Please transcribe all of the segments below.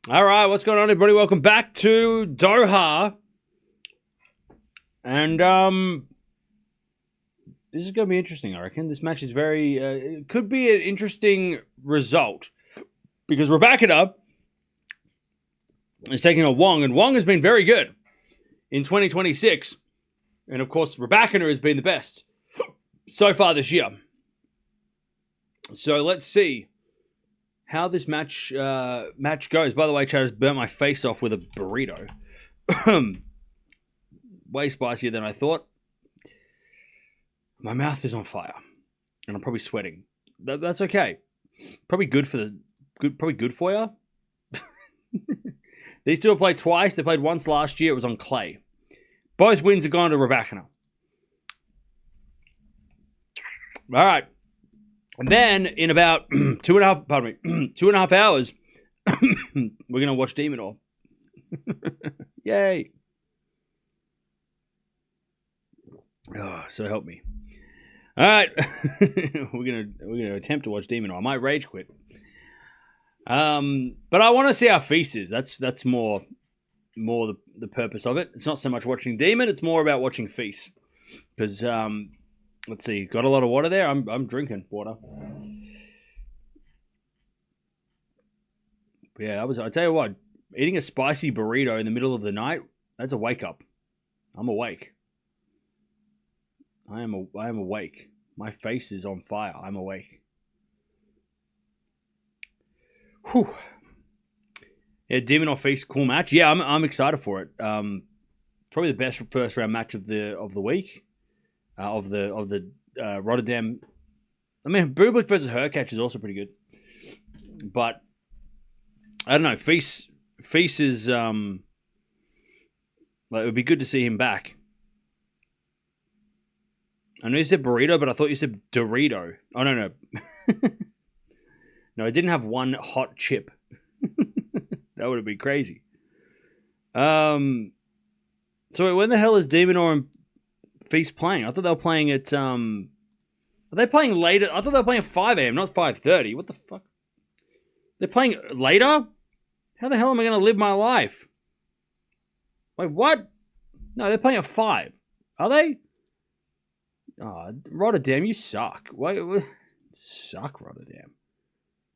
All right, what's going on, everybody? Welcome back to Doha. And this is going to be interesting, I reckon. This match is very... it could be an interesting result. Because Rybakina is taking on Wang, and Wang has been very good in 2026. And, of course, Rybakina has been the best so far this year. So, let's see how this match goes. By the way, Chad has burnt my face off with a burrito. Way spicier than I thought. My mouth is on fire, and I'm probably sweating. That's okay. Probably good for you. These two have played twice. They played once last year. It was on clay. Both wins have gone to Rybakina. All right. And then in about 2.5 hours, we're going to watch De Minaur. Yay. Oh, so help me. All right. we're gonna attempt to watch De Minaur. I might rage quit. But I want to see how Feast is. That's more the purpose of it. It's not so much watching Demon, it's more about watching Feast. Because let's see, got a lot of water there? I'm drinking water. Yeah, I tell you what, eating a spicy burrito in the middle of the night, that's a wake up. I'm awake. I am awake. My face is on fire. I'm awake. Whew. Yeah, De Minaur Feast, cool match. Yeah, I'm excited for it. Probably the best first round match of the week. Of the Rotterdam. I mean, Bublik versus Hurkacz is also pretty good. But I don't know. Feast is like, it would be good to see him back. I know you said burrito, but I thought you said Dorito. Oh, no. No, it didn't have one hot chip. That would have been crazy. So wait, when the hell is De Minaur and Feast playing? I thought they were playing at... Are they playing later? I thought they were playing at 5 a.m., not 5:30. What the fuck? They're playing later? How the hell am I going to live my life? Wait, what? No, they're playing at 5. Are they? Oh, Rotterdam, you suck. What? Suck, Rotterdam.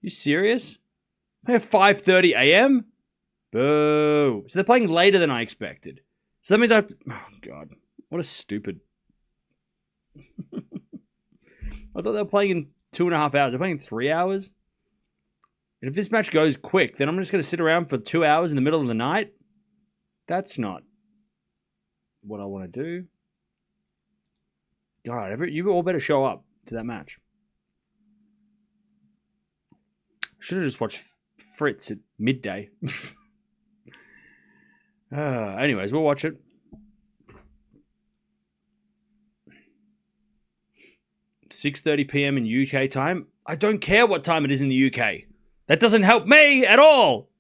You serious? They're at 5:30 a.m.? Boo. So they're playing later than I expected. So that means I have to... Oh, God. What a stupid... I thought they were playing in 2.5 hours. They're playing 3 hours? And if this match goes quick, then I'm just going to sit around for 2 hours in the middle of the night? That's not what I want to do. God, you all better show up to that match. Should have just watched Fritz at midday. Anyways, we'll watch it. 6:30 p.m. in UK time. I don't care what time it is in the UK. That doesn't help me at all.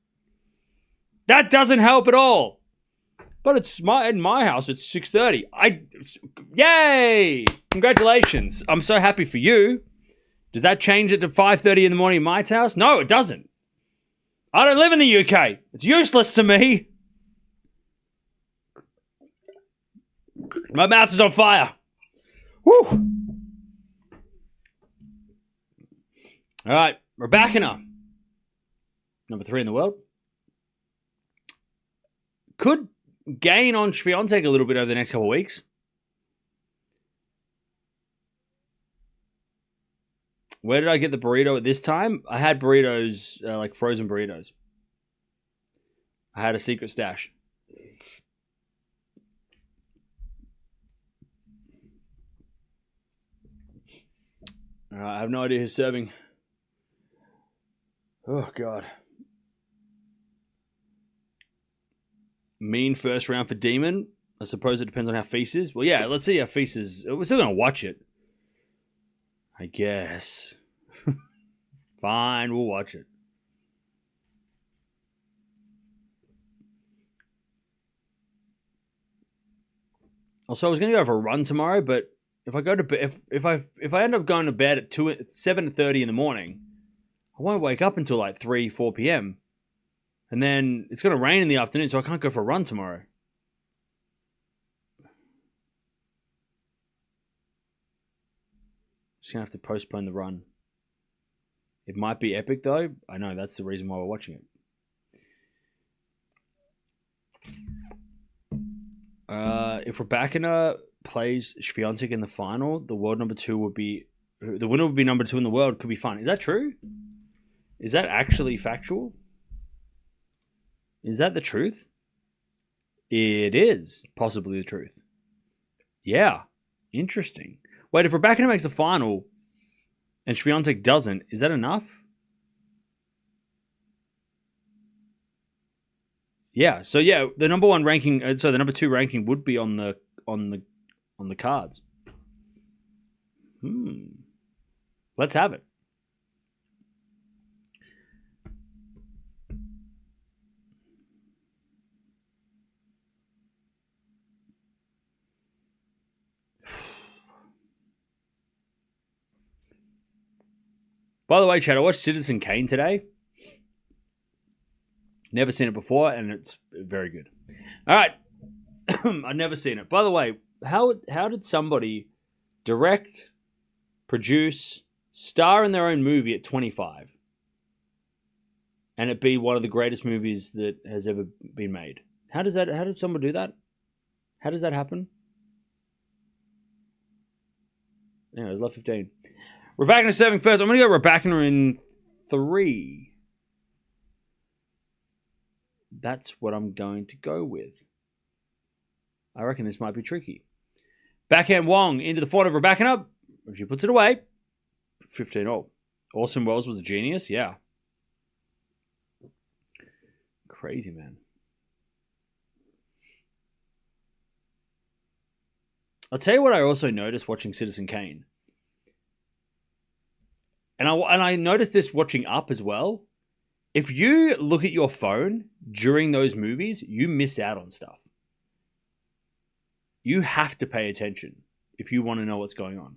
That doesn't help at all. But it's in my house, it's 6:30. Yay! Congratulations. I'm so happy for you. Does that change it to 5:30 in the morning in my house? No, it doesn't. I don't live in the UK. It's useless to me. My mouth is on fire. Woo! All right, Rybakina. Number 3 in the world. Could gain on Swiatek a little bit over the next couple of weeks. Where did I get the burrito at this time? I had burritos, like frozen burritos. I had a secret stash. All right, I have no idea who's serving. Oh, God. Mean first round for Demon. I suppose it depends on how Feast is. Well, yeah, let's see how Feast is. We're still going to watch it. I guess. Fine, we'll watch it. Also, I was going to go for a run tomorrow, but if I go to bed, if I end up going to bed at 7:30 in the morning, I won't wake up until like 3-4 p.m. And then it's going to rain in the afternoon, so I can't go for a run tomorrow. Just going to have to postpone the run. It might be epic, though. I know, that's the reason why we're watching it. If Rybakina plays Swiatek in the final, the winner would be number 2 in the world. Could be fun. Is that true? Is that actually factual? Is that the truth? It is possibly the truth. Yeah. Interesting. Wait, if Rybakina makes the final and Swiatek doesn't, is that enough? Yeah. So yeah, the number 1 ranking, so the number 2 ranking would be on the cards. Let's have it. By the way, Chad, I watched Citizen Kane today. Never seen it before, and it's very good. All right. I've never seen it. By the way, how did somebody direct, produce, star in their own movie at 25 and it be one of the greatest movies that has ever been made? How did someone do that? How does that happen? Yeah, it was left 15. Rybakina serving first. I'm going to go Rybakina in 3. That's what I'm going to go with. I reckon this might be tricky. Backhand Wang into the forehand of Rybakina. She puts it away. 15-0. Orson Welles was a genius. Yeah. Crazy, man. I'll tell you what I also noticed watching Citizen Kane. And I noticed this watching Up as well. If you look at your phone during those movies, you miss out on stuff. You have to pay attention if you want to know what's going on.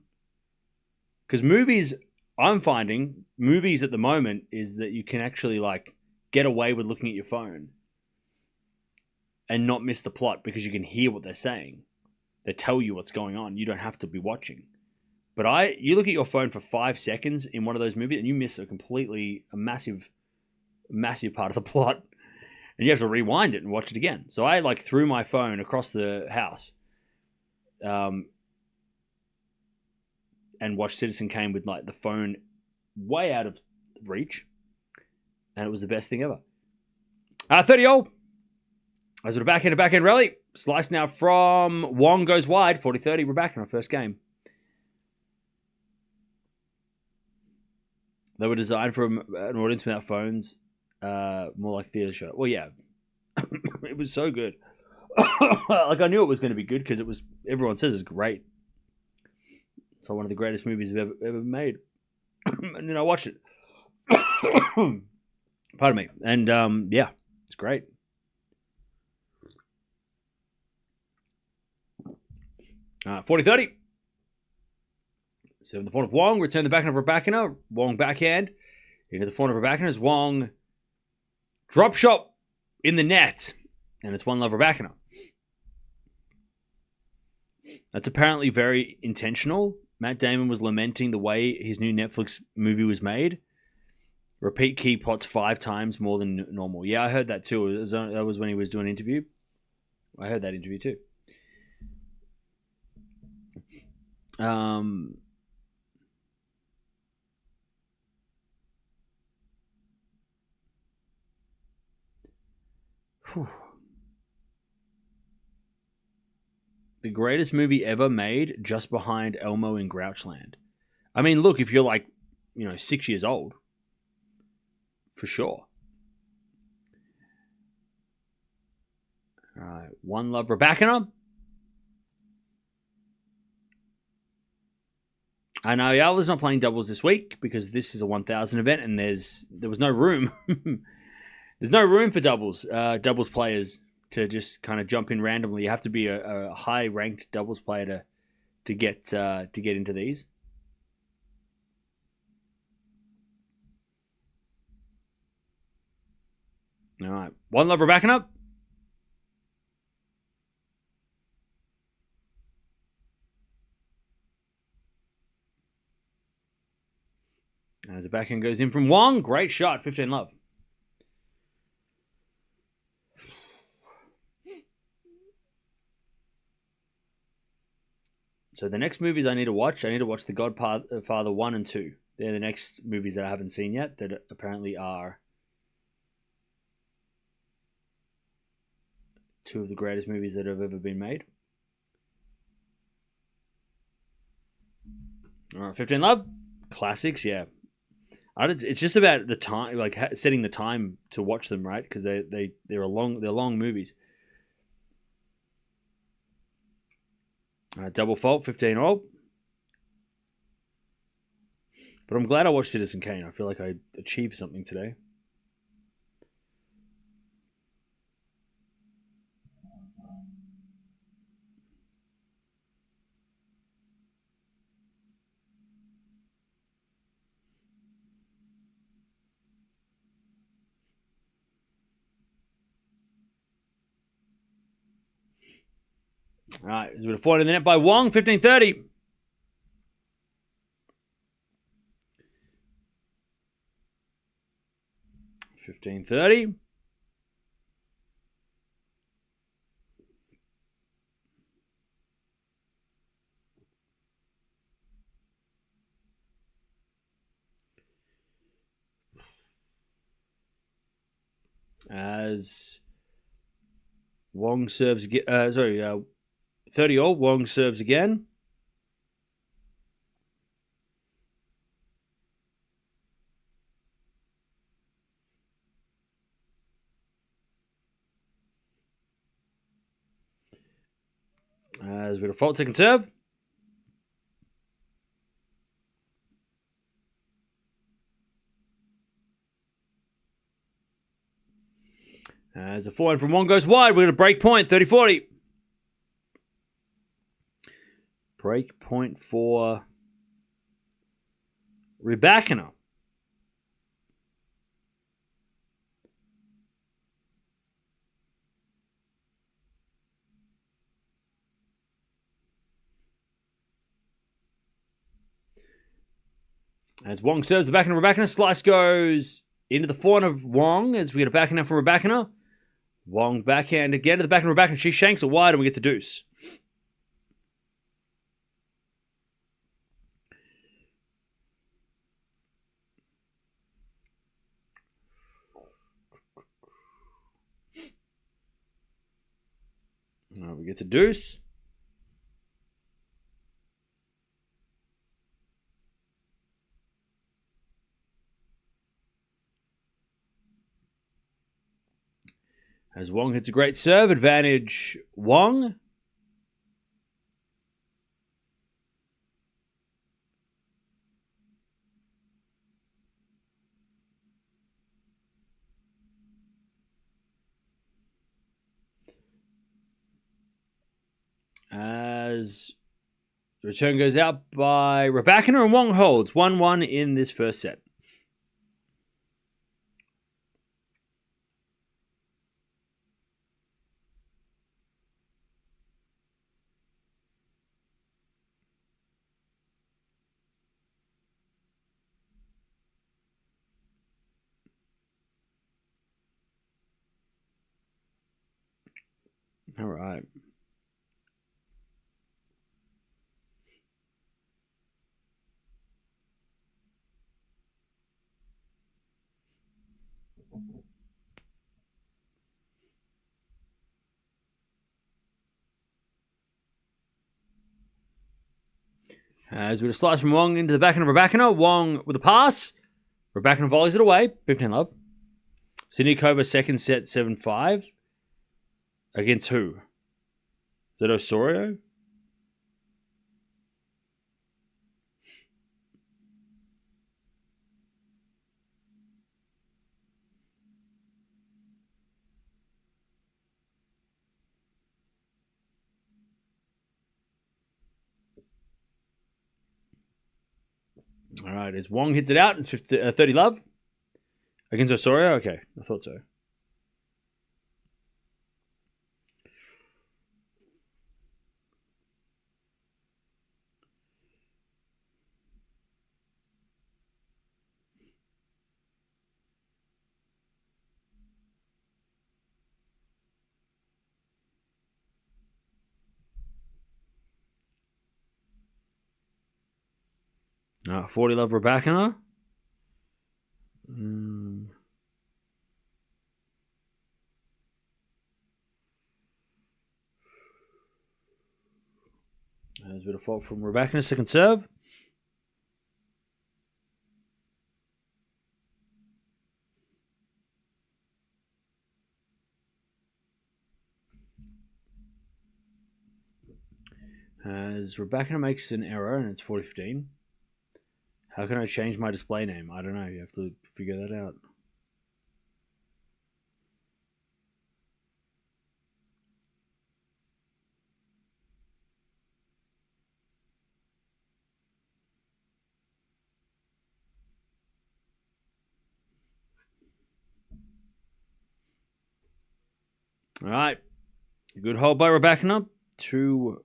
Because I'm finding movies at the moment is that you can actually get away with looking at your phone and not miss the plot because you can hear what they're saying. They tell you what's going on. You don't have to be watching. But you look at your phone for 5 seconds in one of those movies and you miss a massive part of the plot. And you have to rewind it and watch it again. So I threw my phone across the house and watched Citizen Kane with the phone way out of reach. And it was the best thing ever. 30-0. As with a backhand rally. Slice now from Wang goes wide. 40-30. We're back in our first game. They were designed for an audience without phones. More like theater show. Well, yeah. It was so good. I knew it was going to be good because everyone says it's great. It's one of the greatest movies I've ever made. And then I watched it. Pardon me. And yeah, it's great. All right, 40-30. So in the forehand of Wang, return the backhand of Rybakina. Wang backhand into the forehand of Rybakina as Wang drop shot in the net. And it's 1-love Rybakina. That's apparently very intentional. Matt Damon was lamenting the way his new Netflix movie was made. Repeat key plots 5 times more than normal. Yeah, I heard that too. That was when he was doing an interview. I heard that interview too. The greatest movie ever made, just behind Elmo in Grouchland. I mean, look, if you're 6 years old, for sure. All right, 1-love Rybakina. I know Eala's not playing doubles this week because this is a 1,000 event and there was no room. There's no room for doubles players to just kind of jump in randomly. You have to be a high-ranked doubles player to get into these. All right. 1-love Rybakina. As the backhand goes in from Wang. Great shot. 15-love. So the next movies I need to watch The Godfather 1 and 2. They're the next movies that I haven't seen yet that apparently are two of the greatest movies that have ever been made. All right, 15-love. Classics, yeah. It's just about the time, like setting the time to watch them, right? Because they're long movies. Double fault, 15-all. But I'm glad I watched Citizen Kane. I feel like I achieved something today. All right, there's a bit of 4 in the net by Wang, 15-30. As Wang serves, 30-all. Wang serves again. As a bit of fault, second serve. As a forehand from Wang goes wide, we're going to break point, 30-40. Break point for Rybakina. As Wang serves the backhand of Rybakina, slice goes into the forehand of Wang as we get a backhand from Rybakina. Wang backhand again to the backhand of Rybakina. She shanks it wide and we get the deuce. We get to deuce. As Wang hits a great serve, advantage Wang. As the return goes out by Rybakina and Wang holds 1-1 in this first set. All right. As with a slice from Wang into the backhand of Rybakina. Wang with a pass. Rybakina volleys it away. 15-love. Sinikova second set 7-5. Against who? Is that Osorio? All right, as Wang hits it out, it's 30-love. Against Osorio? Okay, I thought so. 40 love Rybakina. There's a bit of fault from Rybakina, second serve. As Rybakina makes an error and it's 40-15. How can I change my display name? I don't know. You have to figure that out. All right. Good hold by Rybakina. 2-1.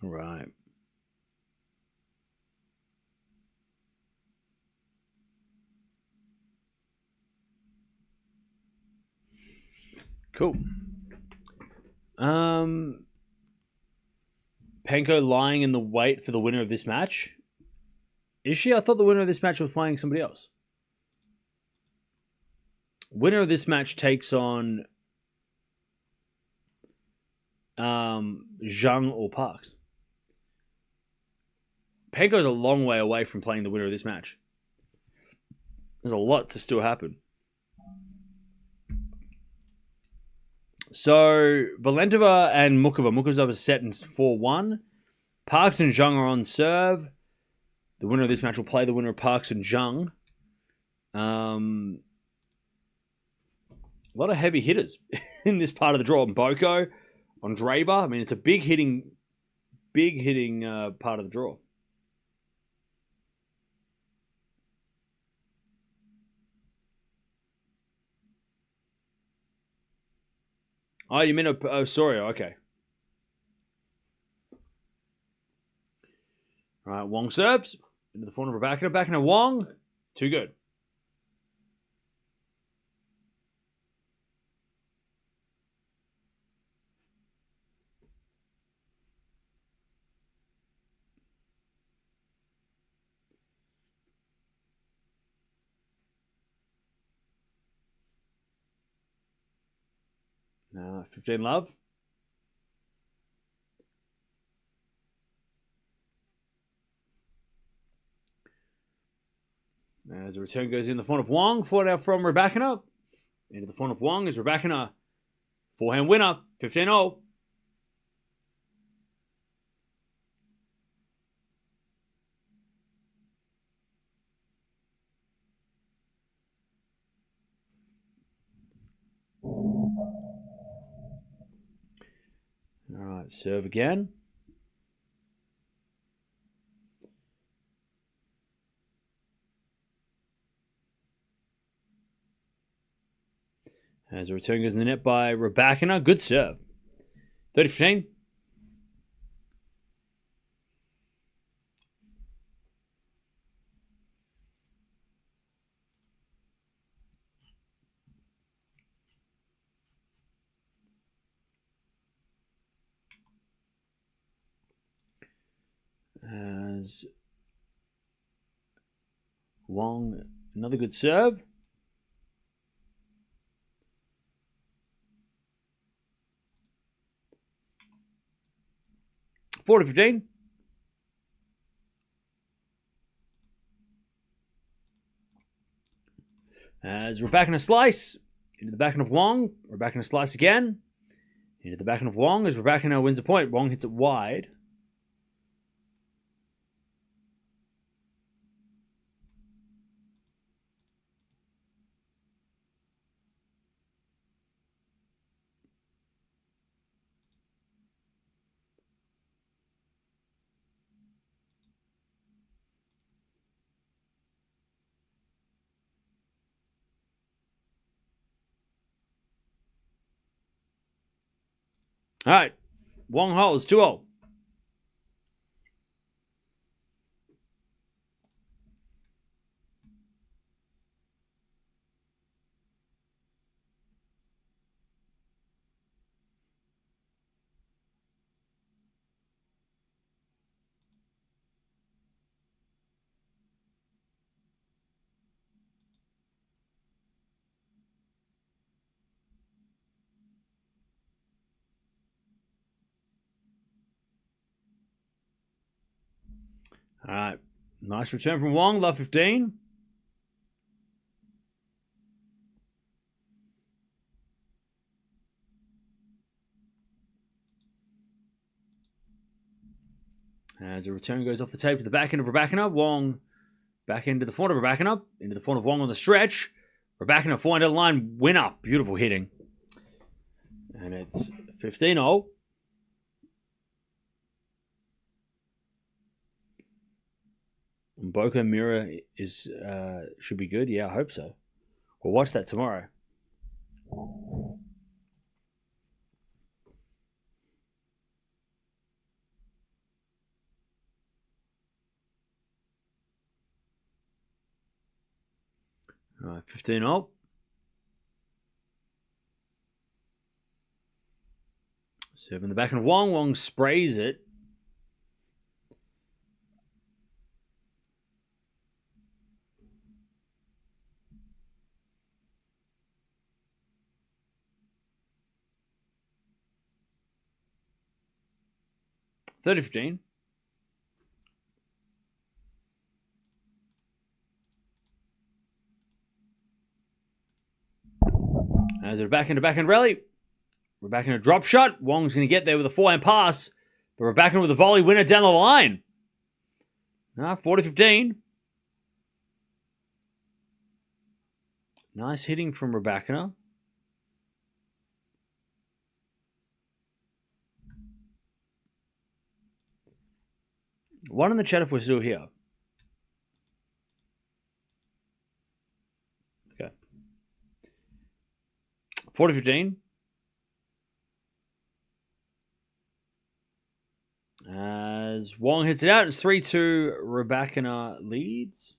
All right. Cool. Penko lying in the wait for the winner of this match. Is she? I thought the winner of this match was playing somebody else. Winner of this match takes on Zhang or Parks. Penko's a long way away from playing the winner of this match. There's a lot to still happen. So, Valentova and Mukova. Mukova's up a set in 4-1. Parks and Zhang are on serve. The winner of this match will play the winner of Parks and Zhang. A lot of heavy hitters in this part of the draw. Boko, Andreeva. I mean, it's a big hitting part of the draw. Oh, you mean sorry. Okay. All right, Wang serves into the front of Rybakina. Rybakina, Wang. Too good. Now, 15 love. As the return goes in the front of Wang, forward out from Rybakina. Into the front of Wang is Rybakina. Forehand winner, 15-0. All right, serve again. As the return goes in the net by Rybakina. Good serve. 30-15. As Wang, another good serve. Four to 15. As Rybakina slice into the backhand of Wang. Rybakina slice again. Into the backhand of Wang as Rybakina wins a point. Wang hits it wide. All right. Wang holds 2-0. All right. Nice return from Wang. Love 15. As a return goes off the tape to the back end of Rybakina. Wang back into the front of Rybakina. Into the front of Wang on the stretch. Rybakina forehand to the line. Winner. Beautiful hitting. And it's 15-0. Boca Mirra is should be good. Yeah, I hope so. We'll watch that tomorrow. All right, 15-0. Serve in the back of Wang. Wang sprays it. $30-15. As a backhand rally. Rybakina a drop shot. Wang's going to get there with a forehand pass. But Rybakina with a volley winner down the line. 40-15. Nice hitting from Rybakina. One in the chat if we're still here. Okay. 40-15. As Wang hits it out, it's 3-2. Rybakina leads.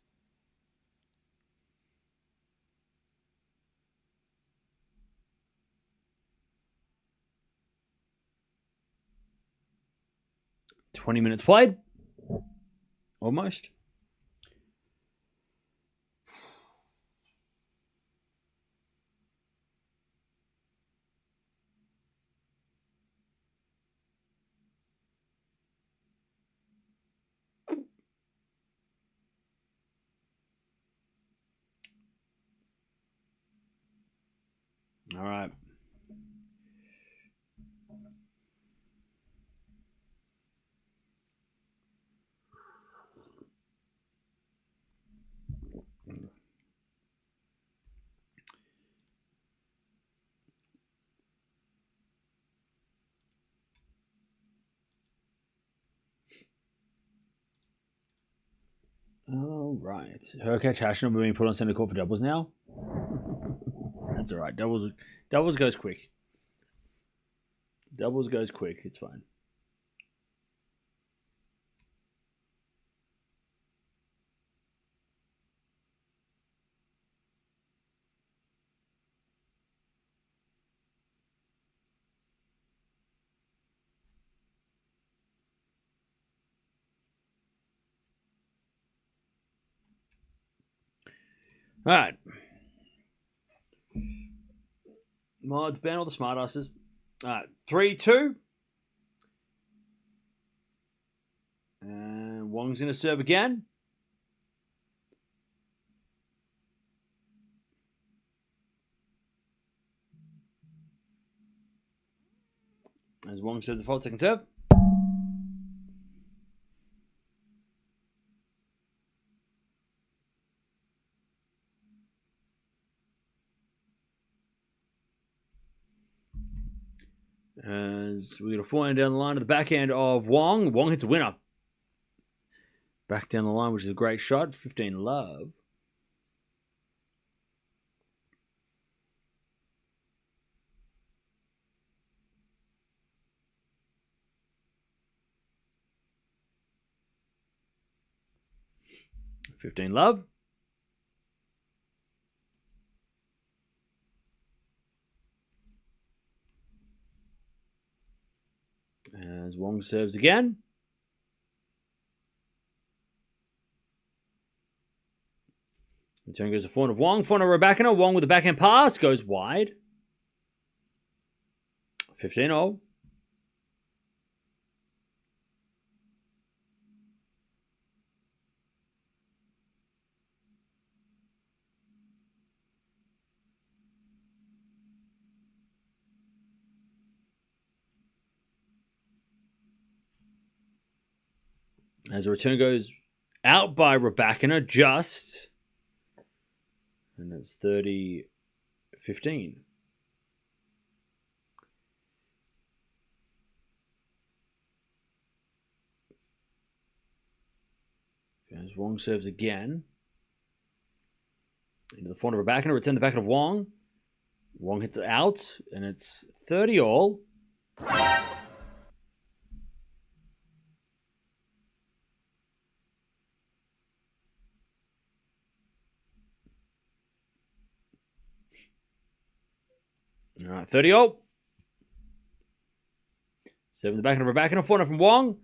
$20 minutes played. Almost. All right. All right. Hurkacz Hashanah being put on center court for doubles now. That's all right. Doubles goes quick. Doubles goes quick. It's fine. All right. Mods ban all the smartasses. All right. 3-2. And Wang's going to serve again. As Wang serves the fault, second serve. As we got a forehand down the line to the backhand of Wang. Wang hits a winner. Back down the line, which is a great shot. 15 love. 15 love. As Wang serves again. Return goes to forehand of Wang. Forehand of Rybakina. Wang with the backhand pass. Goes wide. 15-0. As the return goes out by Rybakina, just. And it's 30-15. As Wang serves again. Into the forehand of Rybakina, return the backhand of Wang. Wang hits it out, and it's 30-all. All right, 30-all. Serving the backhand of Rybakina, forehand from Wang.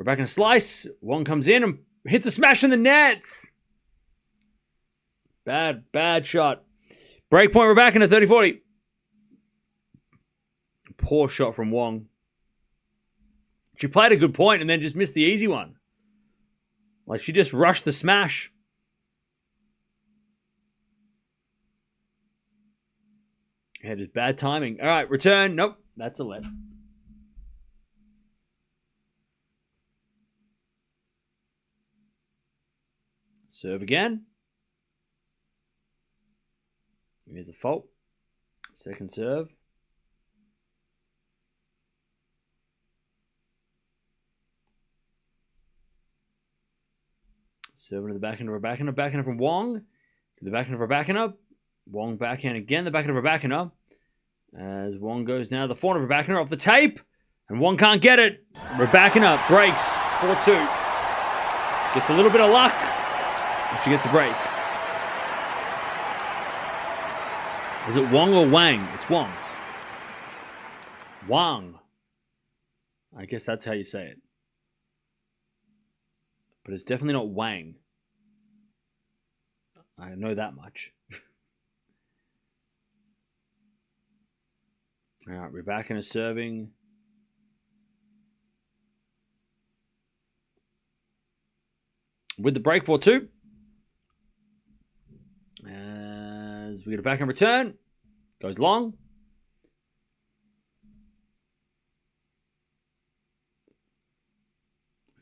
Rybakina slice. Wang comes in and hits a smash in the net. Bad shot. Break point Rybakina, 30-40. Poor shot from Wang. She played a good point and then just missed the easy one. Like, she just rushed the smash. Yeah, just bad timing. All right, return. Nope, that's a let. Serve again. Here's a fault. Second serve. Serving to the backhand of Rybakina. Backhand from Wang. To the backhand of Rybakina. Wang backhand again. The backhand of Rybakina. As Wang goes now. The forehand of Rybakina off the tape. And Wang can't get it. Rybakina breaks. 4-2. Gets a little bit of luck. And she gets a break. Is it Wang or Wang? It's Wang. Wang. I guess that's how you say it. But it's definitely not Wang. I know that much. All right, Rybakina is serving. With the break 4-2. As we get a backhand return. Goes long.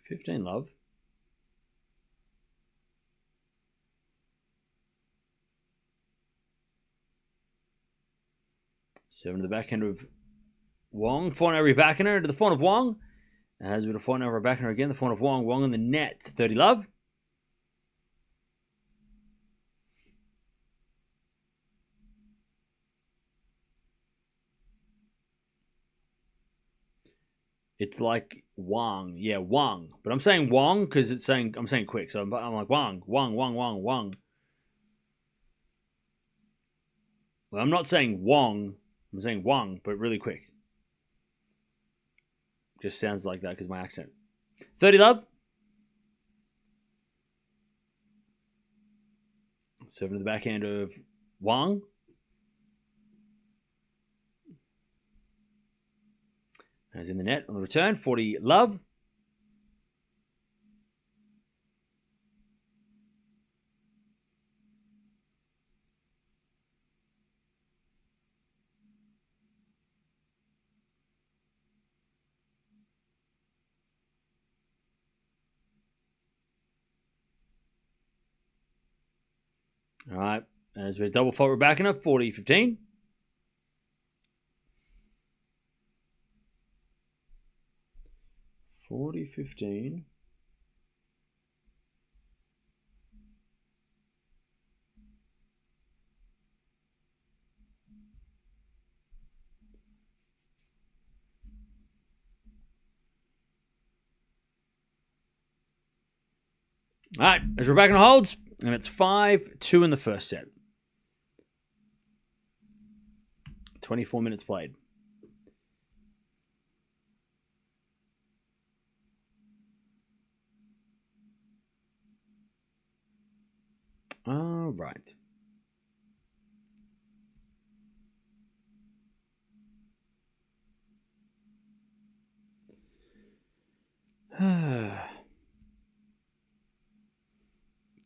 $15 love. Serving to the backhand of Wang. Forehand of Rybakina into the forehand of Wang. As with a forehand of Rybakina again. The forehand of Wang. Wang in the net. 30 love. It's like Wang. Yeah, Wang. But I'm saying Wang because I'm saying quick. So I'm like Wang. Well, I'm not saying Wang. I'm saying Wang, but really quick. Just sounds like that because my accent. 30 love. Serving to the backhand of Wang. As in the net on the return. 40 love. All right. As we double fault Rybakina. 40-15. $40-15. All right, as Rybakina holds, and it's 5-2 in the first set. 24 minutes played. All right.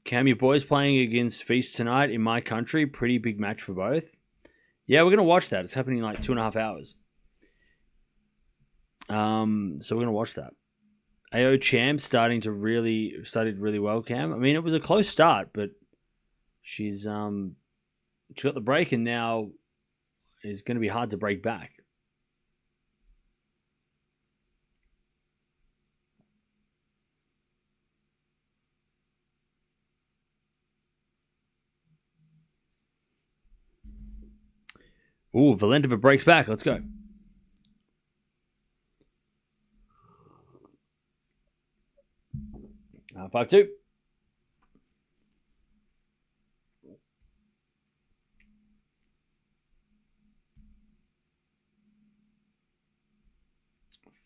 Cam, your boys playing against Feast tonight in my country. Pretty big match for both. Yeah, we're going to watch that. It's happening in like 2.5 hours. So we're going to watch that. AO Champ started really well, Cam. I mean, it was a close start, but she got the break and now is going to be hard to break back. Ooh, Valentova breaks back. Let's go.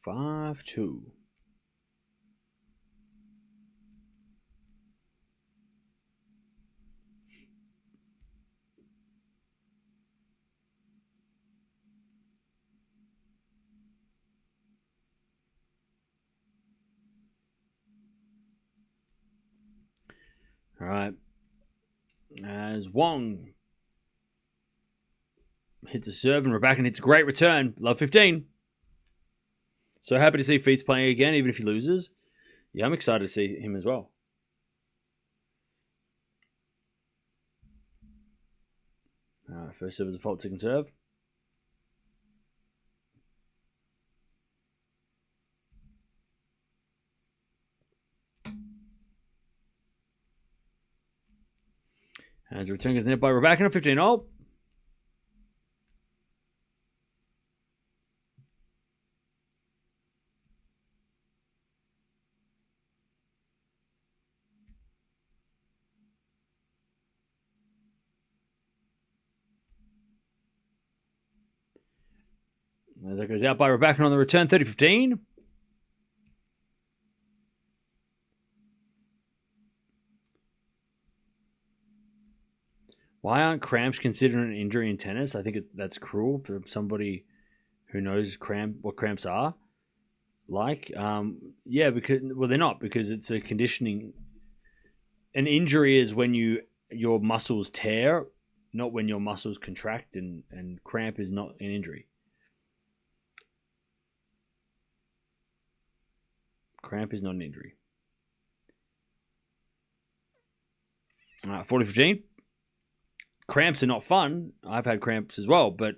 5-2. All right. As Wang hits a serve and Rybakina hits a great return. Love 15. So happy to see Feats playing again, even if he loses. Yeah, I'm excited to see him as well. All right, first serve is a fault, second serve. As a return goes net by Rybakina, 15-0. As that goes out by Rybakina on the return, 30-15. Why aren't cramps considered an injury in tennis? I think that's cruel for somebody who knows what cramps are like. Yeah, because they're not, because it's a conditioning. An injury is when your muscles tear, not when your muscles contract, and cramp is not an injury. Cramp is not an injury. All right, 40-15. Cramps are not fun. I've had cramps as well, but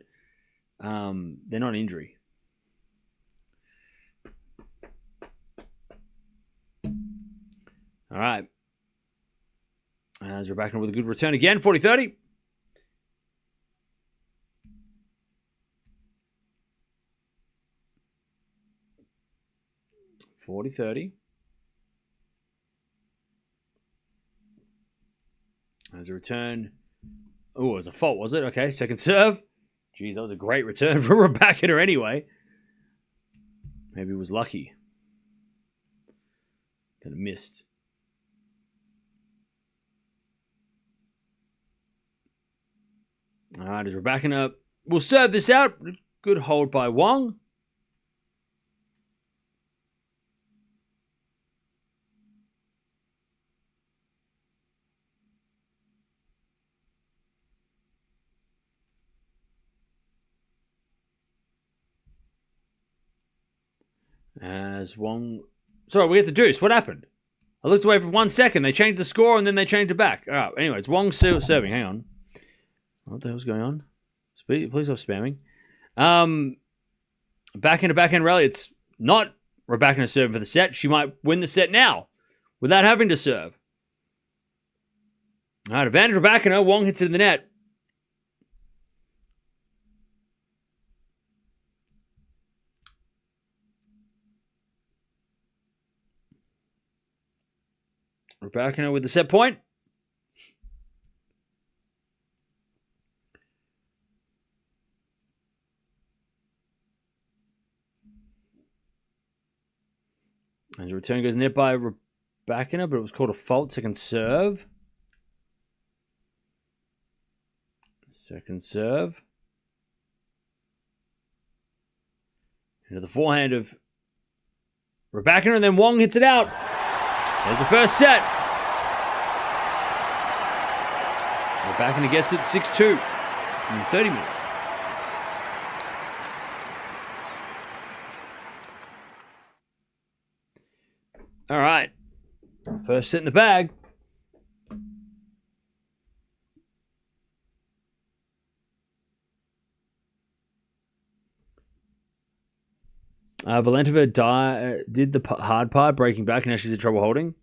they're not an injury. All right. As Rybakina with a good return again, 40-30. As a return. Oh, it was a fault, was it? Okay, second serve. Geez, that was a great return from Rybakina anyway. Maybe it was lucky. Kind of missed. All right, as Rybakina will serve this out. Good hold by Wang. As Wang... Sorry, we get the deuce. What happened? I looked away for 1 second. They changed the score and then they changed it back. All right, anyway, it's Wang serving. Hang on. What the hell's going on? Please stop spamming. Backhand rally. It's not Rybakina serving for the set. She might win the set now without having to serve. All right, advantage Rybakina. Wang hits it in the net. Rybakina with the set point. And the return goes net by Rybakina, but it was called a fault. Second serve. Second serve. Into the forehand of Rybakina, and then Wang hits it out. There's the first set. Rybakina gets it 6-2 in 30 minutes. All right. First set in the bag. Valentova did the hard part, breaking back, and now she's in trouble holding.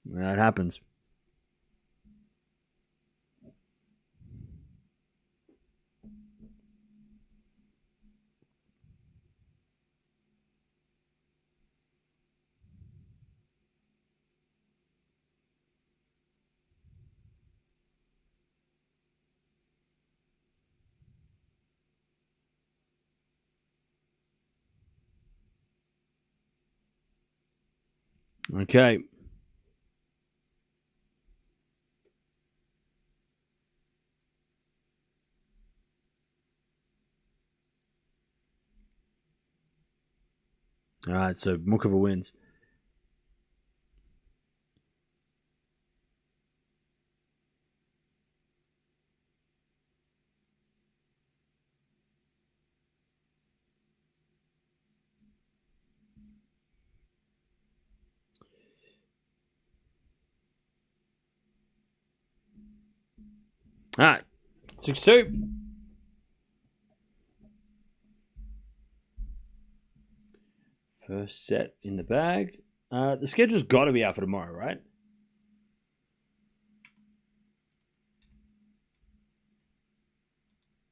That happens. Okay. All right, so Mukova wins. All right, 6-2. First set in the bag. The schedule's got to be out for tomorrow, right?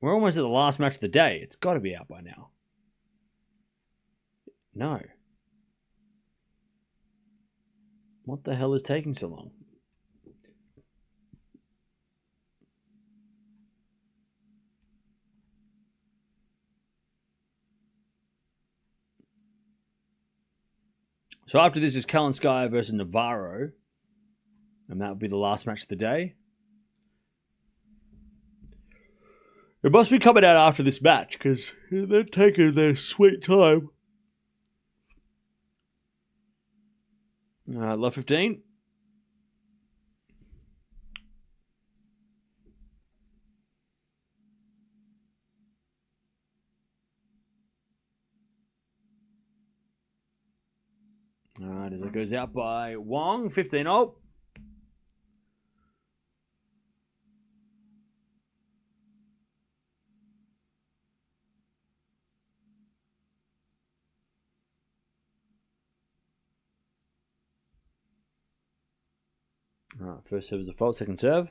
We're almost at the last match of the day. It's got to be out by now. No. What the hell is taking so long? So after this is Kalinskaya versus Navarro. And that would be the last match of the day. It must be coming out after this match because they're taking their sweet time. Love 15. All right, as it goes out by Wang, 15-0. All right, first serve is a fault, second serve.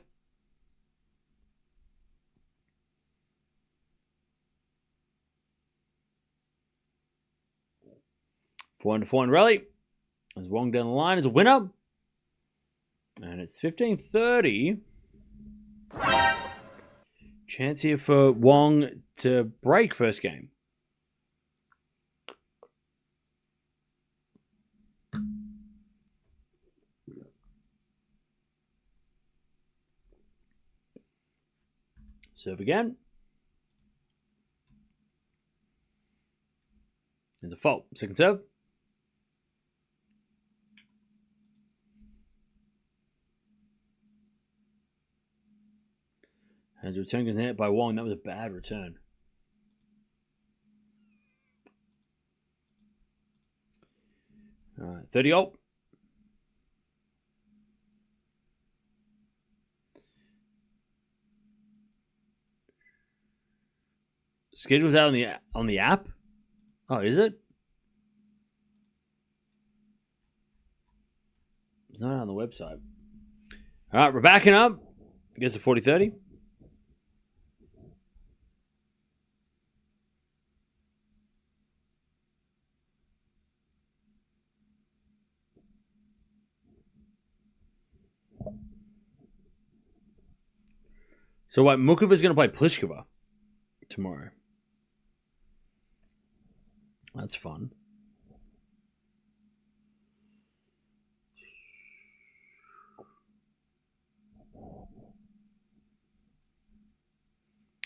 Forehand rally. As Wang down the line is a winner. And it's 15-30. Chance here for Wang to break first game. Serve again. There's a fault. Second serve. As the return goes net by Wang, that was a bad return. All right, 30-0. Schedule's out on the app. Oh, is it? It's not on the website. All right, we're backing up. Gets a 40-30. So what? Mukova's going to play Pliskova tomorrow. That's fun.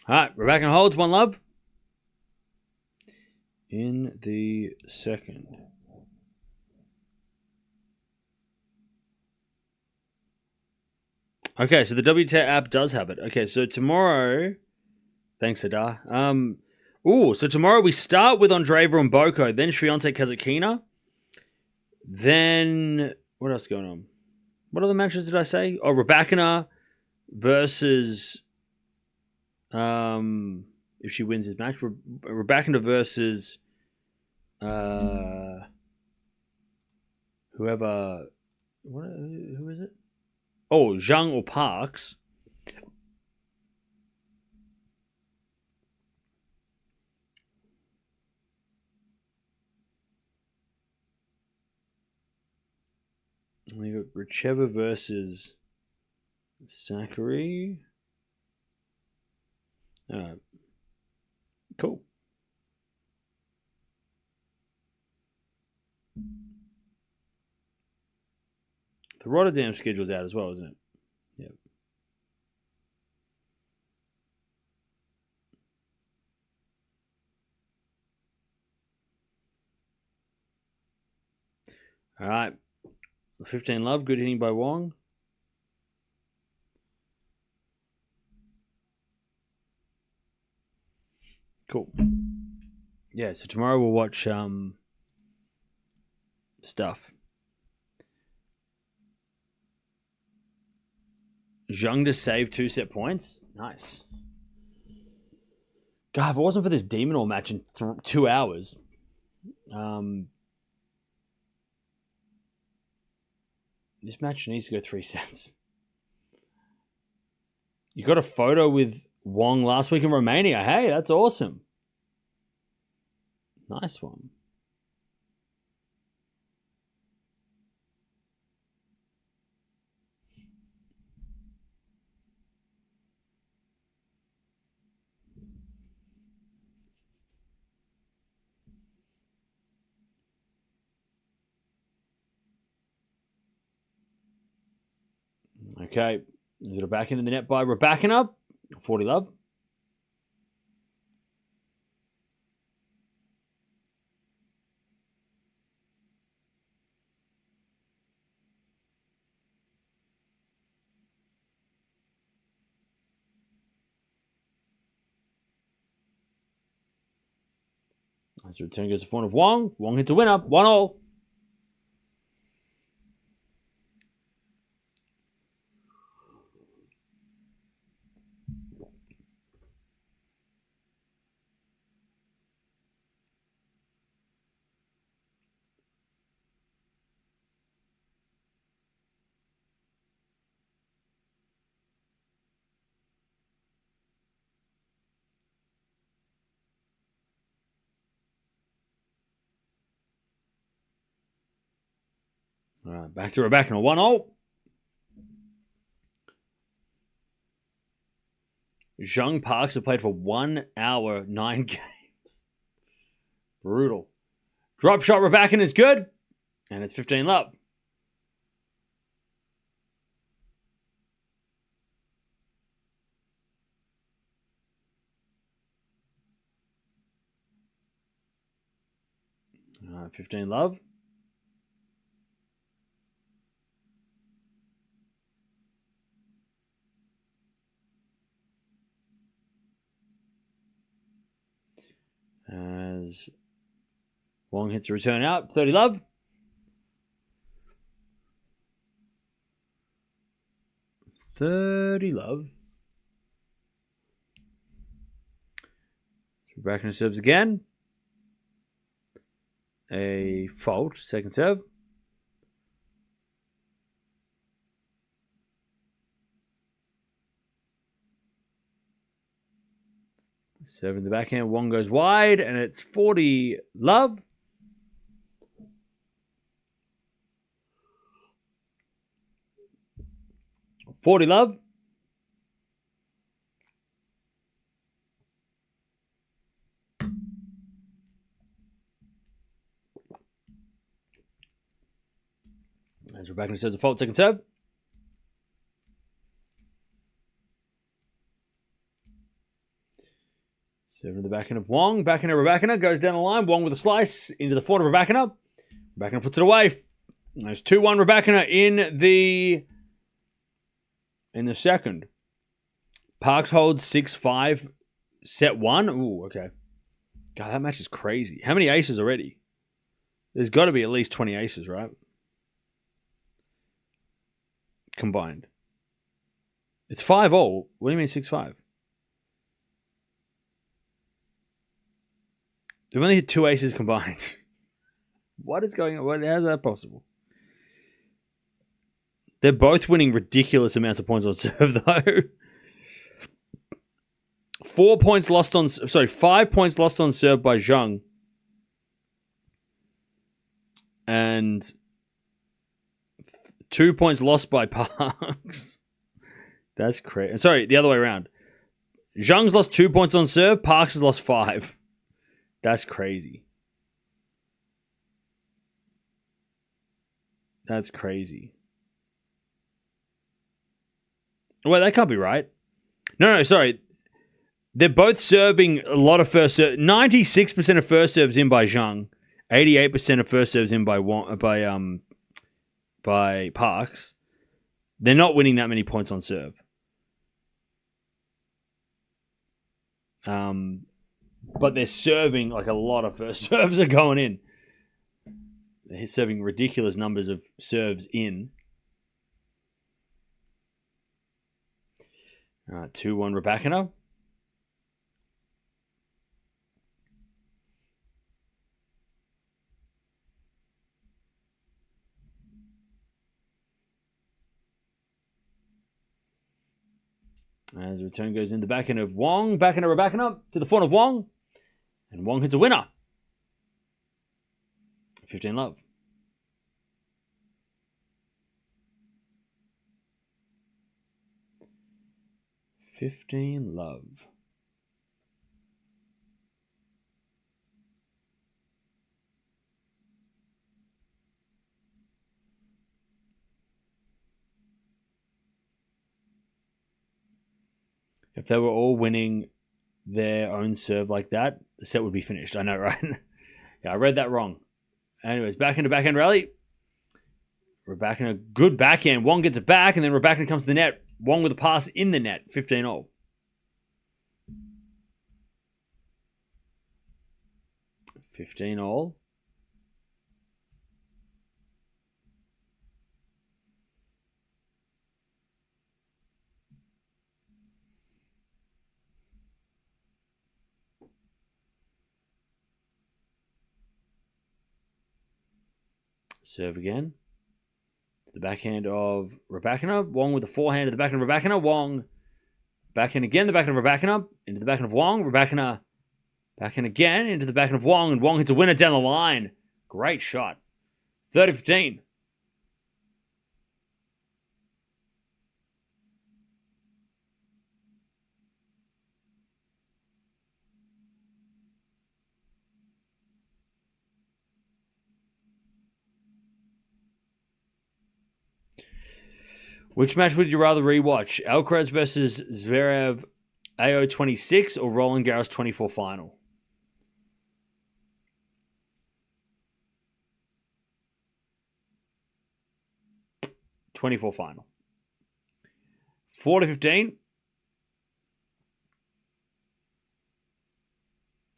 All right, Rybakina holds 1-love. In the second. Okay, so the WTA app does have it. Okay, so tomorrow... Thanks, Adar. So tomorrow we start with Andreeva and Boko, then Swiatek Kazatkina. Then... What else is going on? What other matches did I say? Oh, Rybakina versus... if she wins this match, Rybakina versus whoever. Who is it? Oh, Zhang or Parks. We got Gracheva versus Zachary. Cool. The Rotterdam schedule's out as well, isn't it? Yep. All right. 15-love. Good hitting by Wang. Cool. Yeah, so tomorrow we'll watch stuff. Zhang to save 2 set points. Nice. God, if it wasn't for this Demon All match in 2 hours, this match needs to go 3 sets. You got a photo with Wang last week in Romania. Hey, that's awesome. Nice one. Okay. Is it a back into the net by Rybakina? 40-love. As the return goes to front of Wang. Wang hits a winner. 1-all. All right, back to Rybakina. 1-all. Zhang Parks have played for 1 hour, 9 games. Brutal. Drop shot Rybakina is good. And it's 15-love. All right, 15-love. As Wang hits a return out. 30-love. Rybakina serves again. A fault. Second serve. Serving the backhand. Wang goes wide, and it's 40-love. As Rybakina serves a fault, second serve. Serving the backhand of Wang. Backhand of Rybakina goes down the line. Wang with a slice into the forehand of Rybakina. Rybakina puts it away. There's 2-1 Rybakina in the second. Parks holds 6-5, set 1. Ooh, okay. God, that match is crazy. How many aces already? There's got to be at least 20 aces, right? Combined. It's 5-all. What do you mean 6-5? They've only hit 2 aces combined. What is going on? How is that possible? They're both winning ridiculous amounts of points on serve, though. 5 points lost on serve by Zhang. And 2 points lost by Parks. That's crazy. Sorry, the other way around. Zhang's lost 2 points on serve. Parks has lost 5. That's crazy. That's crazy. Wait, that can't be right. No, sorry. They're both serving a lot of first serve. 96% of first serves in by Zhang. 88% of first serves in by Parks. They're not winning that many points on serve. But they're serving like a lot of first serves are going in. They're serving ridiculous numbers of serves in. 2-1 Rybakina. As the return goes in the backhand of Wang. Backhand of Rybakina to the front of Wang. And Wang hits a winner. 15 love. If they were all winning their own serve like that, the set would be finished. I know, right? Yeah, I read that wrong. Anyways, backhand to backhand rally. Rybakina, good backhand. Wang gets it back, and then Rybakina comes to the net. Wang with a pass in the net. 15-all. Serve again. The backhand of Rybakina. Wang with the forehand to the backhand of Rybakina. Wang. Backhand again. The backhand of Rybakina. Into the backhand of Wang. Rybakina. Backhand again. Into the backhand of Wang. And Wang hits a winner down the line. Great shot. 30-15. Which match would you rather rewatch? Alcaraz versus Zverev AO 26 or Roland Garros 24 final? '24 final. 4-15.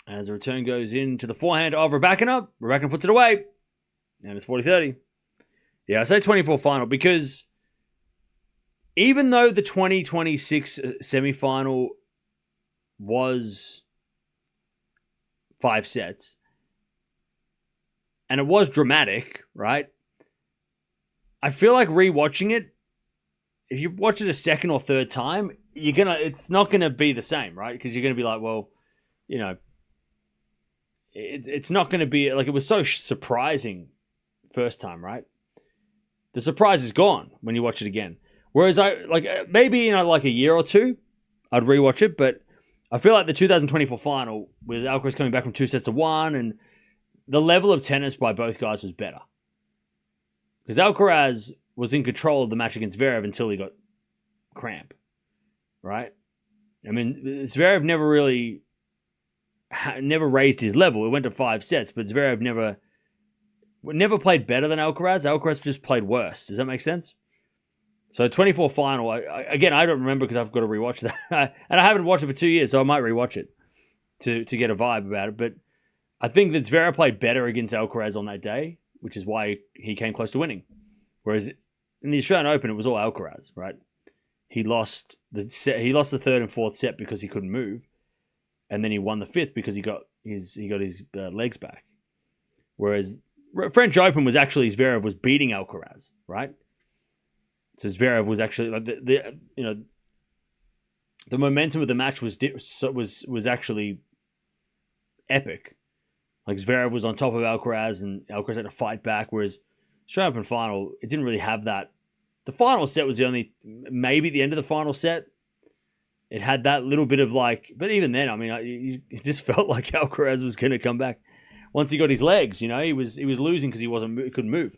As the return goes into the forehand of Rybakina. Rybakina puts it away. And it's 40-30. Yeah, I say 24 final because even though the 2026 semi-final was 5 sets, and it was dramatic, right? I feel like rewatching it, if you watch it a second or third time, it's not gonna be the same, right? Because you're gonna be like, well, you know, it's not gonna be like it was so surprising first time, right? The surprise is gone when you watch it again. Whereas maybe like a year or two, I'd rewatch it, but I feel like the 2024 final with Alcaraz coming back from 2 sets to 1 and the level of tennis by both guys was better. Because Alcaraz was in control of the match against Zverev until he got cramp, right? I mean, Zverev never raised his level. It went to 5 sets, but Zverev never played better than Alcaraz. Alcaraz just played worse. Does that make sense? So 24 final, again, I don't remember because I've got to rewatch that. And I haven't watched it for 2 years, so I might rewatch it to get a vibe about it. But I think that Zverev played better against Alcaraz on that day, which is why he came close to winning. Whereas in the Australian Open, it was all Alcaraz, right? He lost the third and fourth set because he couldn't move, and then he won the fifth because he got his legs back. Whereas French Open was actually Zverev was beating Alcaraz, right? So Zverev was actually like the momentum of the match was actually epic. Like Zverev was on top of Alcaraz, and Alcaraz had to fight back. Whereas Australian Open final, it didn't really have that. The final set was maybe the end of the final set. It had that little bit of like, but even then, I mean, it just felt like Alcaraz was going to come back once he got his legs. You know, he was losing because he couldn't move.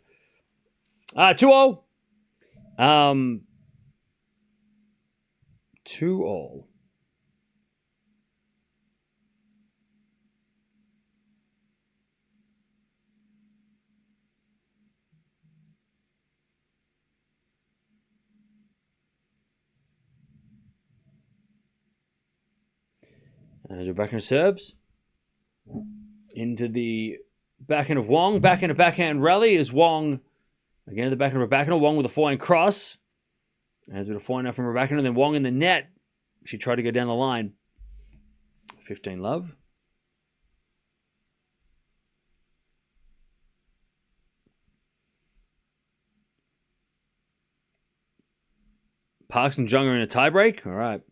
2-0. 2-2. As Rybakina serves into the backhand of Wang. Backhand to backhand rally is Wang. Again, the backhand of Rybakina. Wang with a forehand cross. As with a forehand now from Rybakina. And then Wang in the net. She tried to go down the line. 15 love. Parks and Jung are in a tiebreak. All right.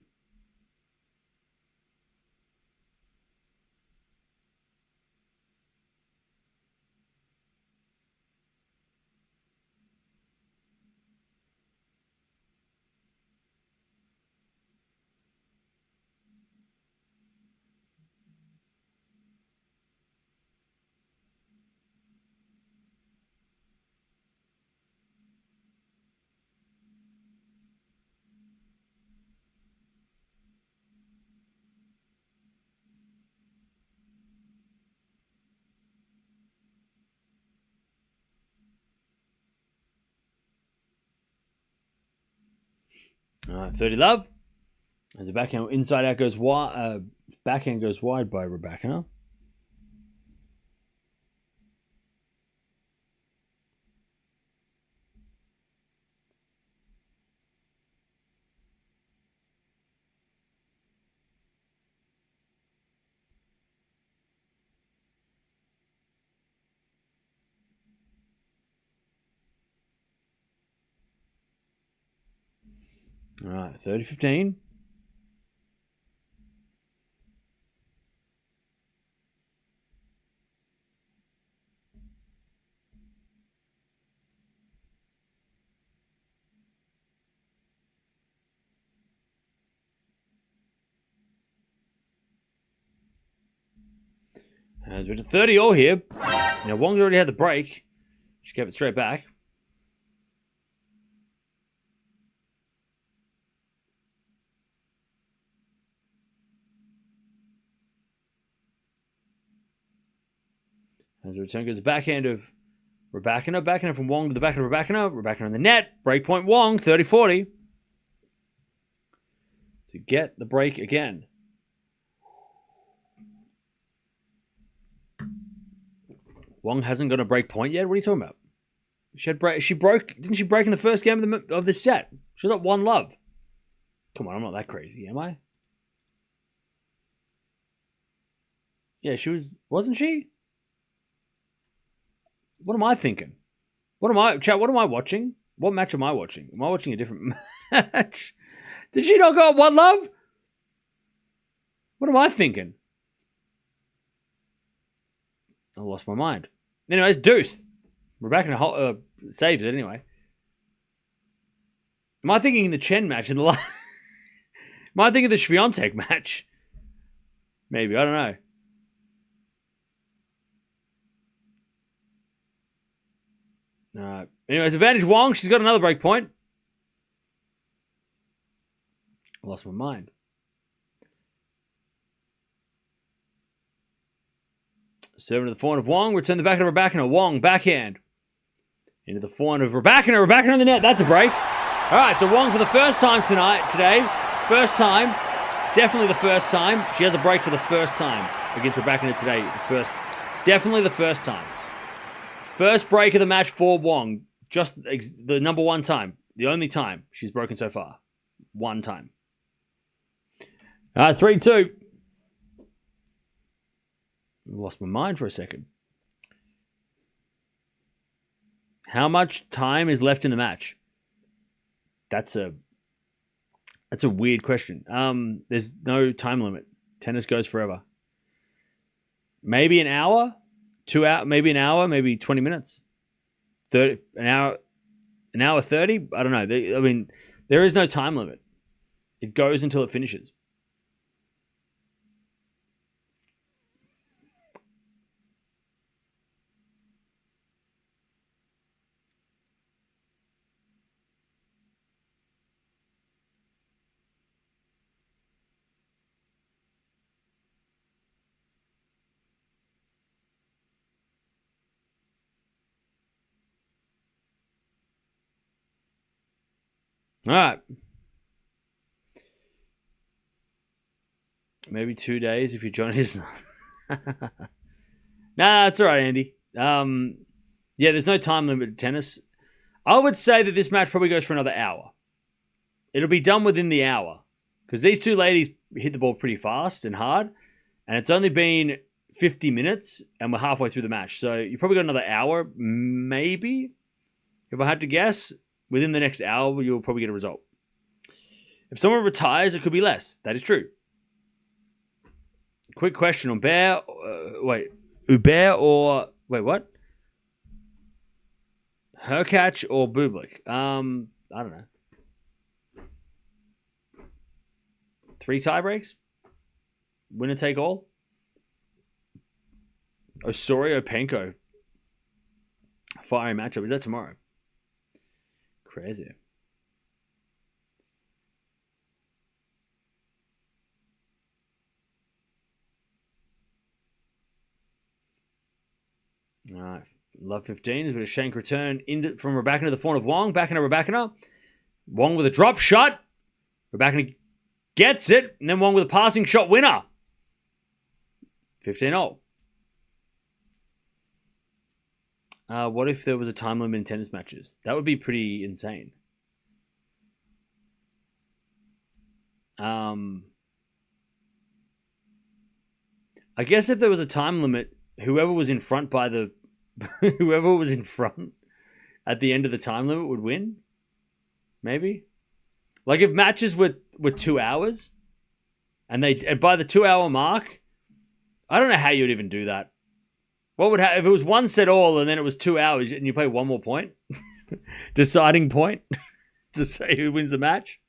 All right, 30 love. As the backhand inside out goes wide, backhand goes wide by Rybakina. All right, 30-15. As we're to 30 all here. Now, Wong's already had the break. She gave it straight back. As the return goes, the backhand of Rybakina. Backhand from Wong to the backhand of Rybakina. Rybakina in the net. Breakpoint Wong, 30-40. To get the break again. Wong hasn't got a break point yet. What are you talking about? Didn't she break in the first game of this set? She was at 1 love. Come on, I'm not that crazy, am I? Yeah, she was. Wasn't she? What am I thinking? What am I watching? What match am I watching? Am I watching a different match? Did she not go at 1 love? What am I thinking? I lost my mind. Anyways, deuce. Rybakina saves it anyway. Am I thinking the Chen match in the last? Am I thinking the Swiatek match? Maybe, I don't know. Anyways, advantage Wang. She's got another break point. I lost my mind. Serving to the forehand of Wang. Return the backhand of Rybakina. Wang, backhand. Into the forehand of Rybakina. Rybakina on the net. That's a break. All right, so Wang for the first time today. First time. Definitely the first time. She has a break for the first time against Rybakina today. Definitely the first time. First break of the match for Wang. Just the number one time. The only time she's broken so far. One time. All right, 3-2. Lost my mind for a second. How much time is left in the match? That's a weird question. There's no time limit. Tennis goes forever. Maybe an hour, 2 hours, maybe an hour, maybe 20 minutes. An hour 30? I don't know. I mean, there is no time limit. It goes until it finishes. All right. Maybe 2 days if you join his. Nah, it's all right, Andy. Yeah, there's no time limit to tennis. I would say that this match probably goes for another hour. It'll be done within the hour because these two ladies hit the ball pretty fast and hard, and it's only been 50 minutes, and we're halfway through the match. So you probably got another hour, maybe. If I had to guess, within the next hour, you'll probably get a result. If someone retires, it could be less. That is true. Quick question on Hubert or... Wait, what? Hurkacz or Bublik? I don't know. 3 tiebreaks? Winner take all? Osorio Penko. Fiery matchup. Is that tomorrow? Crazy. All right. Love 15 is with a shank return from Rybakina to the forehand of Wang. Back into Rybakina. Wang with a drop shot. Rybakina gets it. And then Wang with a passing shot winner. 15-0. What if there was a time limit in tennis matches? That would be pretty insane. I guess if there was a time limit, whoever was in front at the end of the time limit would win. If matches were 2 hours and by the 2 hour mark, I don't know how you would even do that. What would happen if it was 1 set all and then it was 2 hours and you play one more point? Deciding point to say who wins the match?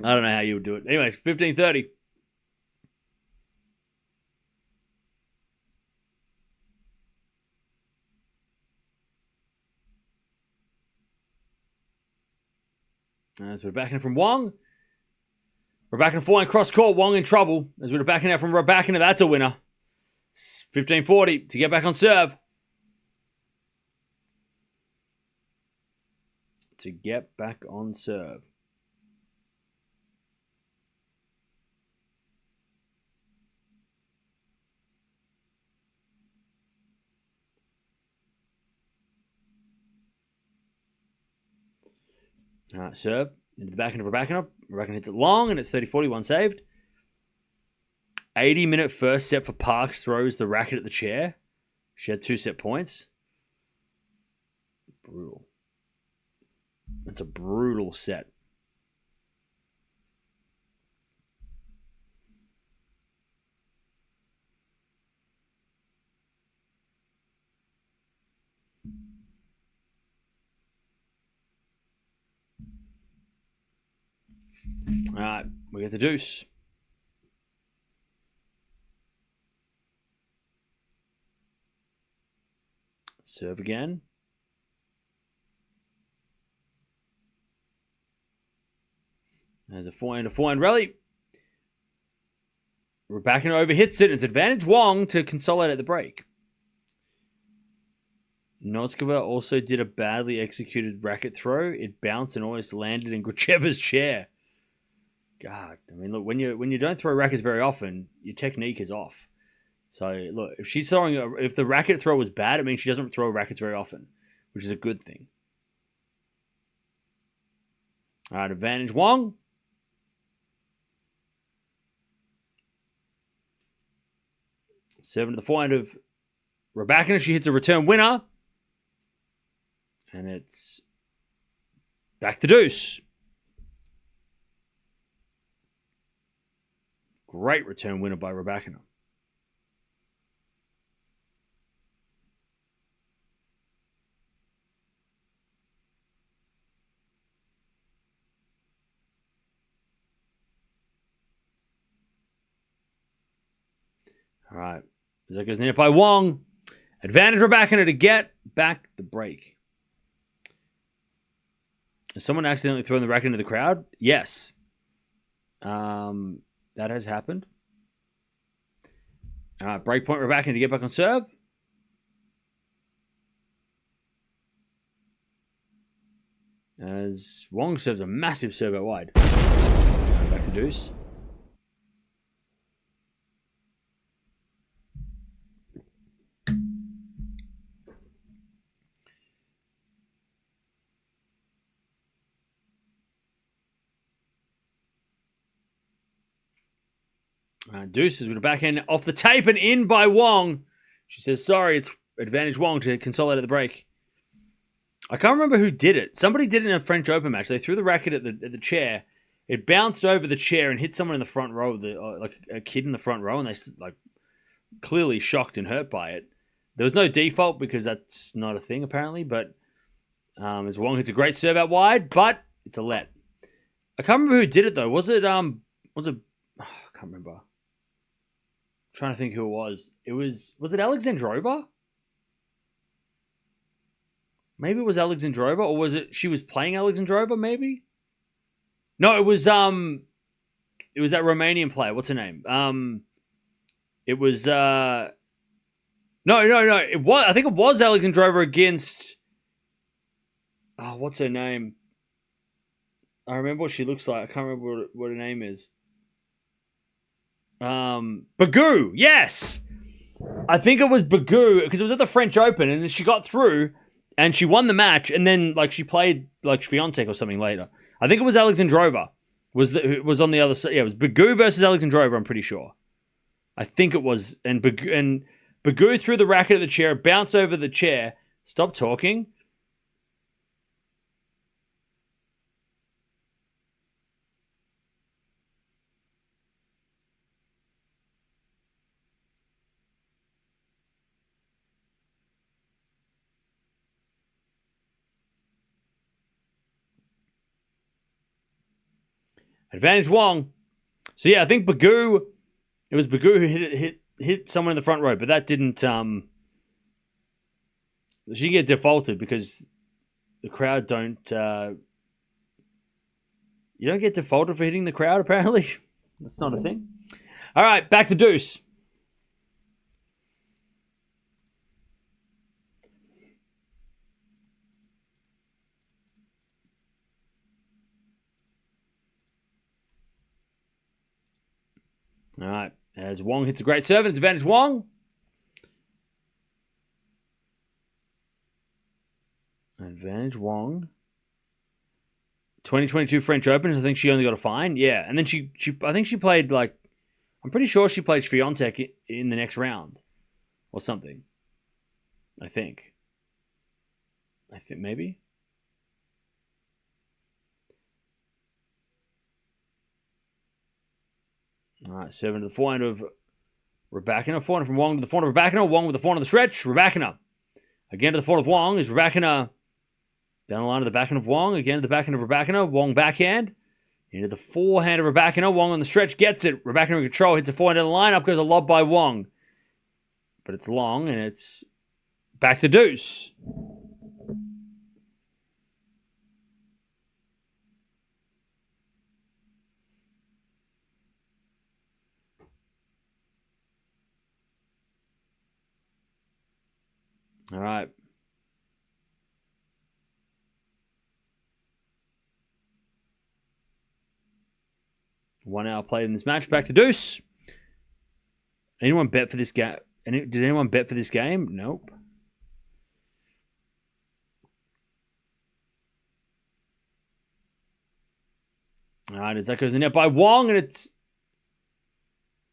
I don't know how you would do it. Anyways, 15:30. As we're backing from Wang. Rybakina forehand cross court. Wang in trouble. As we're backing out from Rybakina, that's a winner. 15:40 to get back on serve. All right, serve. Into the backhand of Rybakina. Rybakina hits it long, and it's 30-40, one saved. 80-minute first set for Parks. Throws the racket at the chair. She had 2 set points. Brutal. It's a brutal set. All right, we get the deuce. Serve again. There's a forehand rally. Rybakina overhits it. It's advantage Wang to consolidate the break. Noskova also did a badly executed racket throw. It bounced and almost landed in Grcheva's chair. God, I mean, look, when you don't throw rackets very often, your technique is off. So, look, if she's if the racket throw was bad, it means she doesn't throw rackets very often, which is a good thing. All right, advantage Wang. Seven to the forehand of Rybakina. She hits a return winner. And it's back to deuce. Great return winner by Rybakina. All right. Zeka's near by Wang. Advantage Rybakina to get back the break. Has someone accidentally thrown the racket into the crowd? Yes. That has happened. All right, break point Rybakina to get back on serve. As Wang serves a massive serve out wide. Back to deuce. Deuces with a backhand off the tape and in by Wang. She says, sorry, it's advantage Wang to consolidate the break. I can't remember who did it. Somebody did it in a French Open match. They threw the racket at the chair. It bounced over the chair and hit someone in the front row, like a kid in the front row, and they like clearly shocked and hurt by it. There was no default because that's not a thing apparently, but as Wang hits a great serve out wide, but it's a let. I can't remember who did it though. Was it I can't remember. I'm trying to think who it was. Was it Alexandrova? Maybe it was Alexandrova, or was it she was playing Alexandrova, maybe? No, it was that Romanian player. What's her name? It was no. It was, I think it was Alexandrova against what's her name? I remember what she looks like. I can't remember what her name is. Bagou, yes. I think it was Bagou because it was at the French Open, and then she got through. And she won the match, and then like she played like Swiatek or something later. I think it was Alexandrova was on the other side. Yeah, it was Bagou versus Alexandrova. I'm pretty sure. I think it was, and Bagou threw the racket at the chair, bounced over the chair. Stop talking. Advantage Wang. So yeah, I think Bagou. It was Bagou who hit someone in the front row, but that didn't. She get defaulted because the crowd don't. You don't get defaulted for hitting the crowd. Apparently, that's not a thing. All right, back to deuce. All right, as Wang hits a great serve, it's advantage Wang. Advantage Wang. 2022 French Open. I think she only got a fine. Yeah, and then she I think she played like, I'm pretty sure she played Swiatek in the next round, or something. I think maybe. All right, 7 to the forehand of Rybakina. Forehand from Wang to the forehand of Rybakina. Wang with the forehand of the stretch. Rybakina. Again to the forehand of Wang. Is Rybakina down the line to the backhand of Wang. Again to the backhand of Rybakina. Wang backhand. Into the forehand of Rybakina. Wang on the stretch gets it. Rybakina in control. Hits the forehand of the line. Up goes a lob by Wang. But it's long and it's Back to deuce. All right. One hour played in this match. Back to deuce. Anyone bet for this game? Did anyone bet for this game? Nope. All right, as that goes in the net by Wang, and it's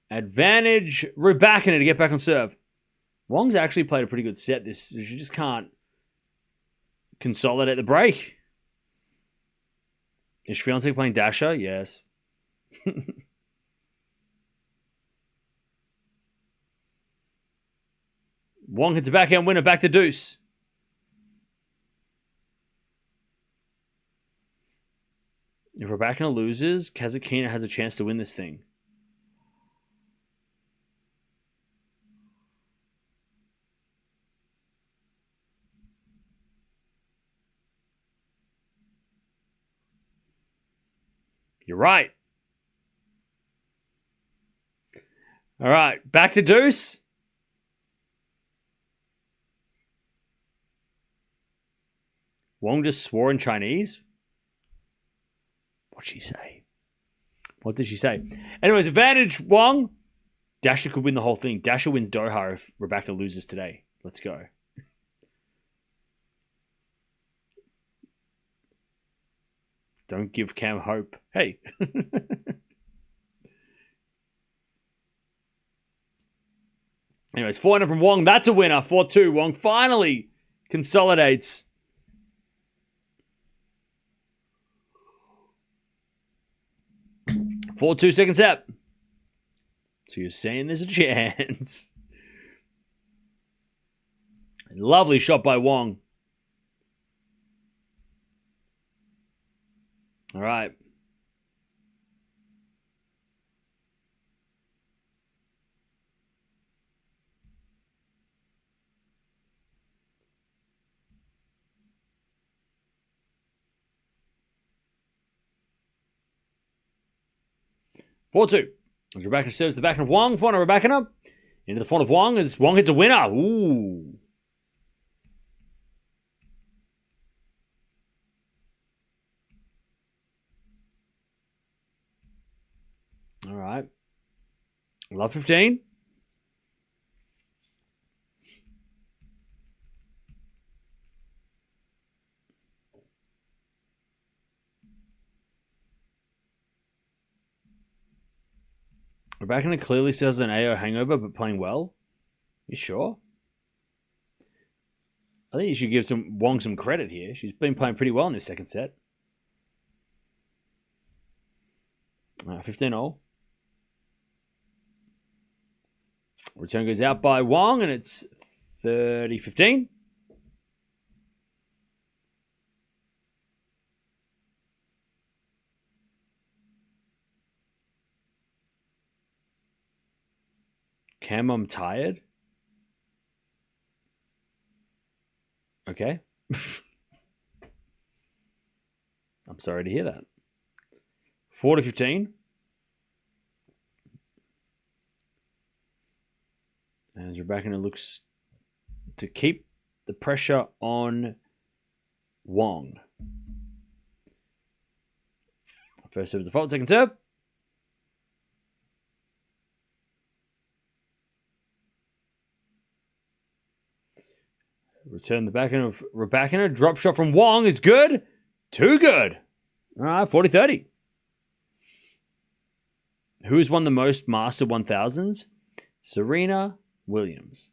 advantage Rybakina to get back on serve. Wang's actually played a pretty good set. She just can't consolidate the break. Is Swiatek playing Dasher? Yes. Wang hits a backhand winner, back to deuce. If Rybakina loses, Kazakhina has a chance to win this thing. You're right. All right, back to deuce. Wang just swore in Chinese. What'd she say? What did she say? Anyways, advantage Wang. Dasher could win the whole thing. Dasher wins Doha if Rybakina loses today. Let's go. Don't give Cam hope. Hey. Anyways, 400 from Wang. That's a winner. 4-2. Wang finally consolidates. Four 2 second set. So you're saying there's a chance. Lovely shot by Wang. All right. Four 2. Rybakina serves the backhand of Wang. Front of Rybakina. Into the front of Wang as Wang hits a winner. Ooh. All right. Love 15. Rybakina clearly still has an AO hangover, but playing well. You sure? I think you should give Wang some credit here. She's been playing pretty well in this second set. 15-all. Return goes out by Wang, and it's 30-15. Cam, I'm tired. Okay. I'm sorry to hear that. 4-15. As Rybakina looks to keep the pressure on Wang. First serve is a fault, second serve. Return the backhand of Rybakina. Drop shot from Wang is good. Too good. All right, 40-30. Who has won the most Master 1000s? Serena Williams.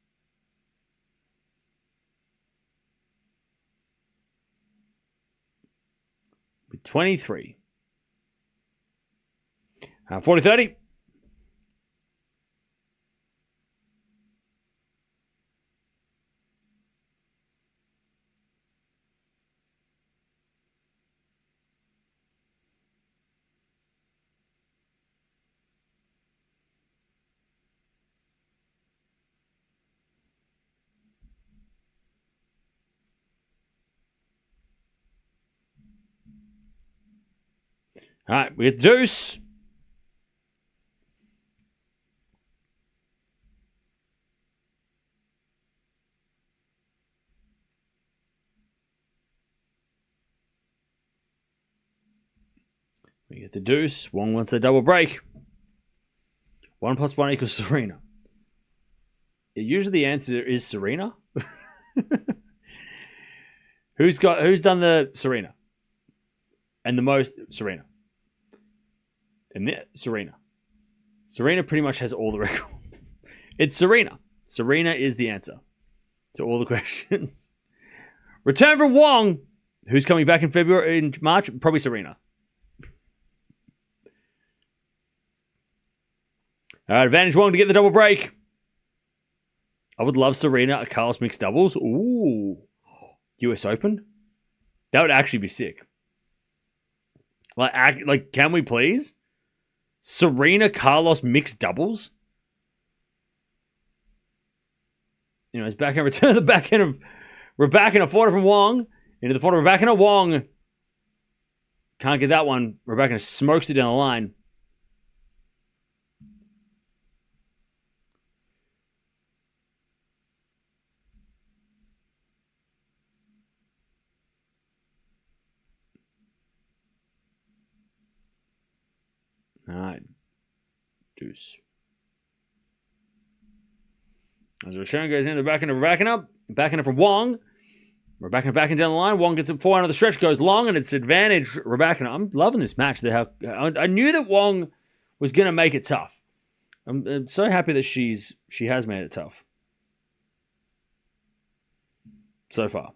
With 23. 40-30. All right, we get the deuce. We get the deuce. Wang wants a double break. 1 + 1 = Serena. Usually the answer is Serena. Who's done the Serena? And the most Serena. And Serena. Serena pretty much has all the record. It's Serena. Serena is the answer to all the questions. Return from Wang. Who's coming back in March? Probably Serena. All right, advantage Wang to get the double break. I would love Serena at Carlos mixed doubles. Ooh. US Open? That would actually be sick. Like, can we please? Serena Carlos mixed doubles? It's backhand return, the backhand of Rybakina, forward from Wang. Into the forward of Rybakina. Wang can't get that one. Rybakina smokes it down the line. All right. Deuce. As the return goes into the backhand of Rybakina. Backhand from Wang. Rybakina backhand down the line. Wang gets it 4 out of the stretch, goes long, and it's advantage Rybakina. I'm loving this match. I knew that Wang was going to make it tough. I'm so happy that she has made it tough. So far.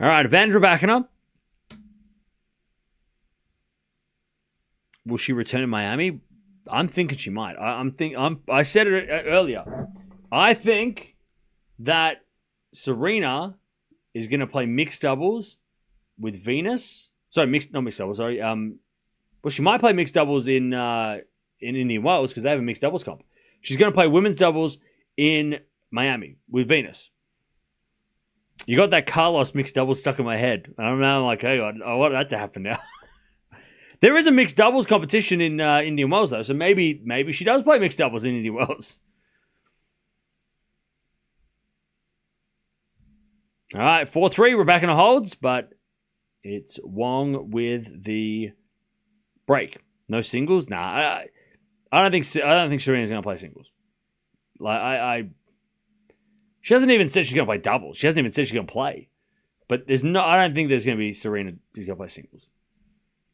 All right, advantage Rybakina. Will she return in Miami? I'm thinking she might. I said it earlier. I think that Serena is going to play mixed doubles with Venus. Sorry, not mixed doubles. Sorry. Well, she might play mixed doubles in Indian Wells because they have a mixed doubles comp. She's going to play women's doubles in Miami with Venus. You got that Carlos mixed doubles stuck in my head. I don't know. I'm like, hey, I want that to happen now. There is a mixed doubles competition in Indian Wells, though, so maybe she does play mixed doubles in Indian Wells. All right, 4-3, Rybakina holds, but it's Wang with the break. No singles? Nah, I don't think Serena's going to play singles. She hasn't even said she's going to play doubles. She hasn't even said she's going to play. But I don't think there's going to be Serena who's going to play singles.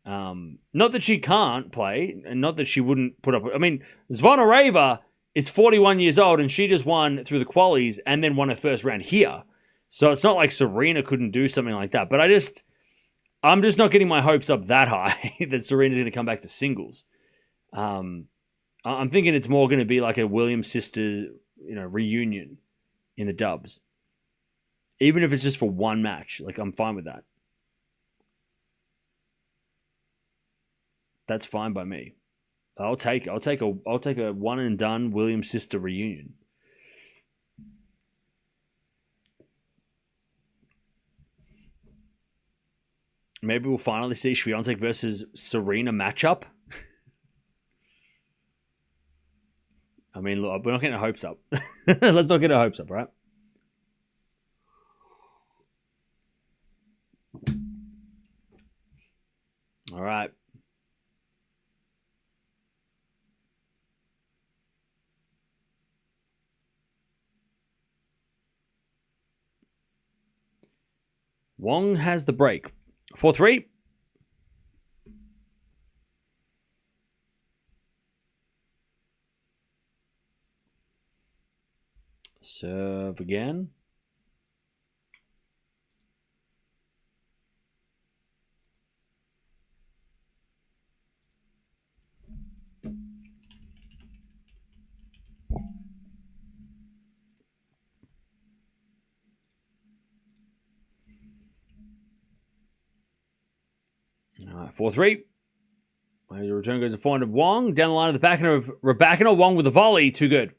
Not that she can't play, and not that she wouldn't put up. I mean, Zvonareva is 41 years old, and she just won through the qualies and then won her first round here. So it's not like Serena couldn't do something like that. But I'm just not getting my hopes up that high that Serena's going to come back to singles. I'm thinking it's more going to be like a Williams sister, reunion in the dubs. Even if it's just for one match, I'm fine with that. That's fine by me. I'll take a one and done Williams sister reunion. Maybe we'll finally see Swiatek versus Serena matchup. I mean, look, we're not getting our hopes up. Let's not get our hopes up, right? All right. Wang has the break. 4-3. Serve again. All right, 4-3. The return goes to forehand of Wang. Down the line of the backhand of Rybakina. Wang with a volley. Too good.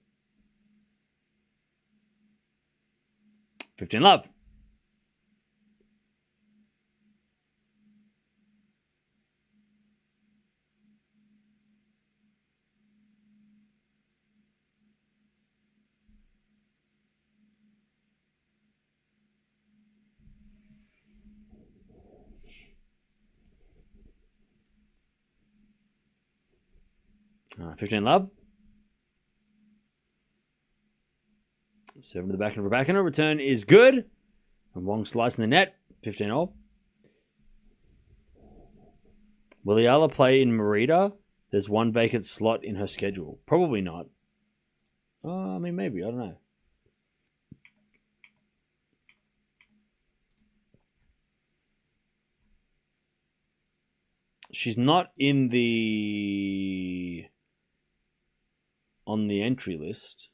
15 love. 15 love. Serve to the back of Rybakina. Return is good. And Wang slicing the net. 15 all. Will Eala play in Merida? There's one vacant slot in her schedule. Probably not. I mean, maybe. I don't know. She's not in on the entry list.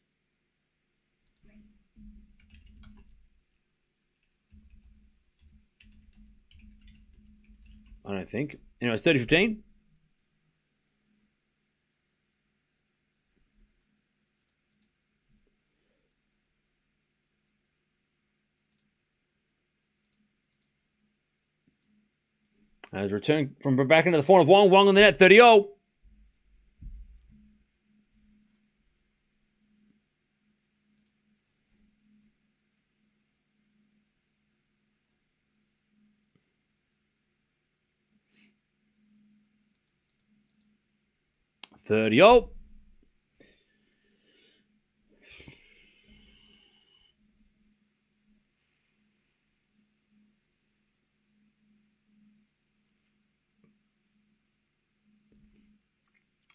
I don't think. Anyway, it's 30-15. As return from back into the form of Wang. Wang on the net, 30-0.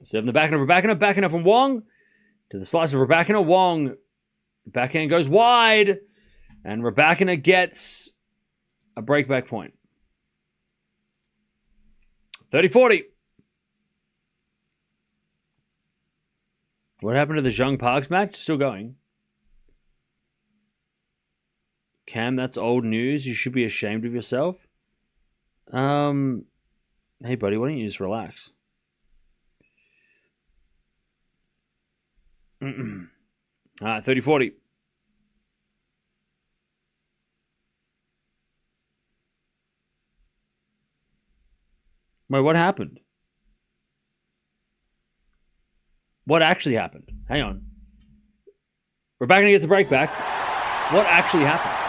Serving the backhand of Rybakina. Backhand from Wang to the slice of Rybakina. Wang, backhand goes wide. And Rybakina gets a breakback point. 30-40. What happened to the Zhang Parks match? Still going. Cam, that's old news. You should be ashamed of yourself. Hey, buddy, why don't you just relax? All right, 30-40. Wait, what happened? What actually happened? Hang on. Rybakina gets the break back. What actually happened?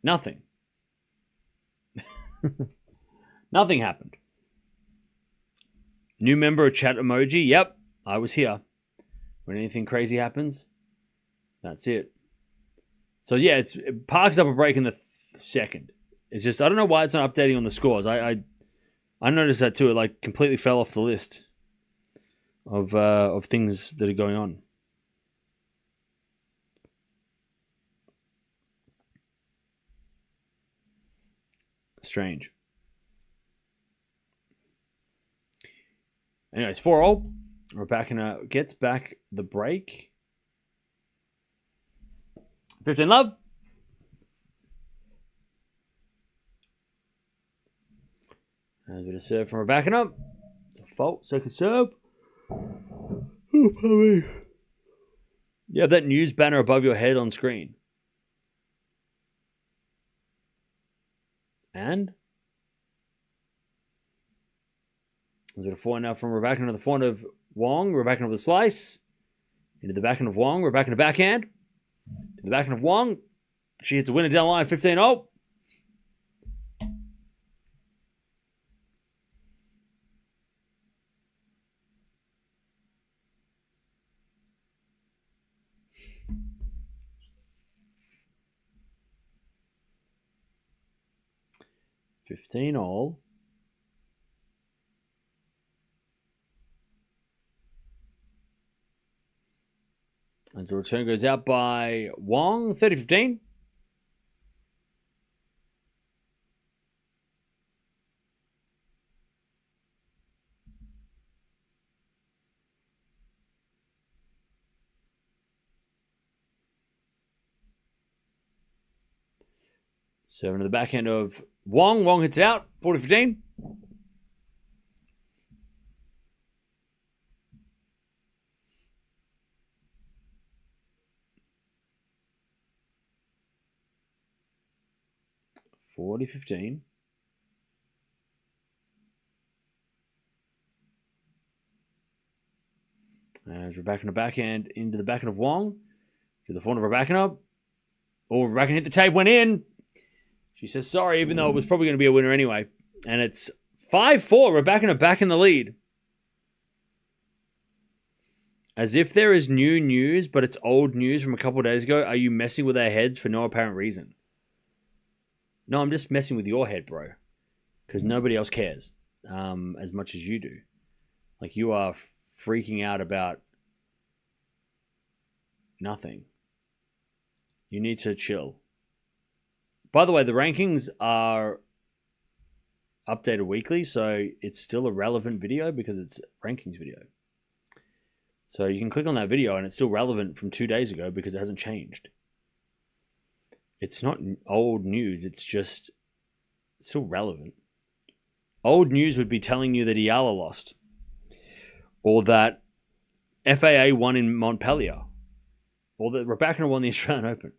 Nothing. Nothing happened. New member chat emoji. Yep, I was here. When anything crazy happens, that's it. So yeah, it parks up a break in the second. It's just, I don't know why it's not updating on the scores. I noticed that too. It like completely fell off the list of things that are going on. Strange. Anyways, 4-0. Rybakina gets back the break. 15 love. And a bit of serve from Rybakina. It's a fault. Second serve. Oh, pardon me. You have that news banner above your head on screen. And is it a forehand now from Rybakina to the forehand of Wang? Rybakina with a slice. Into the backhand of Wang. Rybakina backhand. To the backhand of Wang. She hits a winner down the line. 15-0. And the return goes out by Wang. 30-15. Serving to the backhand of Wang. Wang hits it out. 40-15. As Rybakina backhand into the backhand of Wang. To the forehand of Rybakina. Oh, Rybakina hit the tape, went in. She says sorry, even though it was probably going to be a winner anyway. And it's 5-4. Rybakina back in the lead. As if there is new news, but it's old news from a couple of days ago. Are you messing with our heads for no apparent reason? No, I'm just messing with your head, bro. Because nobody else cares as much as you do. Like, you are freaking out about nothing. You need to chill. By the way, the rankings are updated weekly, so it's still a relevant video because it's a rankings video. So you can click on that video and it's still relevant from 2 days ago because it hasn't changed. It's not old news, it's still relevant. Old news would be telling you that Eala lost. Or that FAA won in Montpellier. Or that Rybakina won the Australian Open.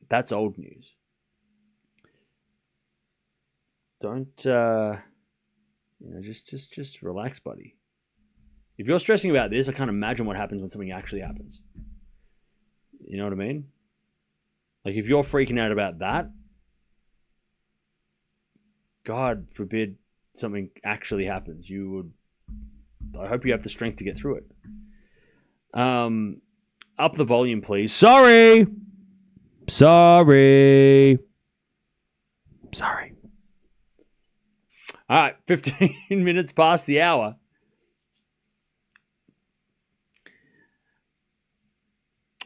That's old news. Don't, just relax, buddy. If you're stressing about this, I can't imagine what happens when something actually happens. You know what I mean? Like, if you're freaking out about that, God forbid something actually happens. I hope you have the strength to get through it. Up the volume, please. Sorry. All right, 15 minutes past the hour.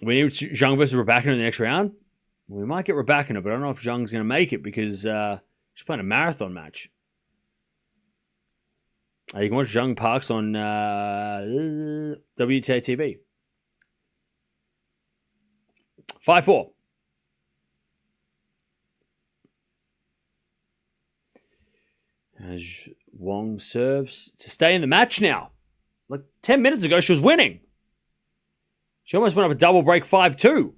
We need Zhang versus Rybakina in the next round. We might get Rybakina, but I don't know if Zhang's going to make it because she's playing a marathon match. You can watch Zhang Parks on WTA TV. 5-4. As Wang serves to stay in the match now. Like 10 minutes ago, she was winning. She almost went up a double break 5-2.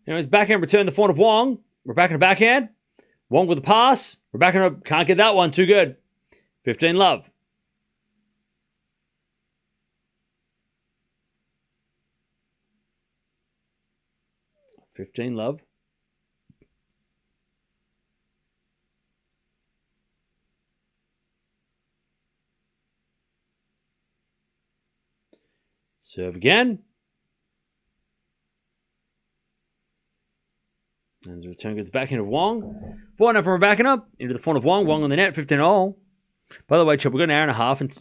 Anyways, backhand return the forehand of Wang. Rybakina backhand. Wang with a pass. Rybakina can't get that one. Too good. 15 love. Serve again. And the return goes back into Wang. 4-0 from Rybakina. Into the front of Wang. Wang on the net. 15-all. By the way, Chip, we've got an hour and a half. And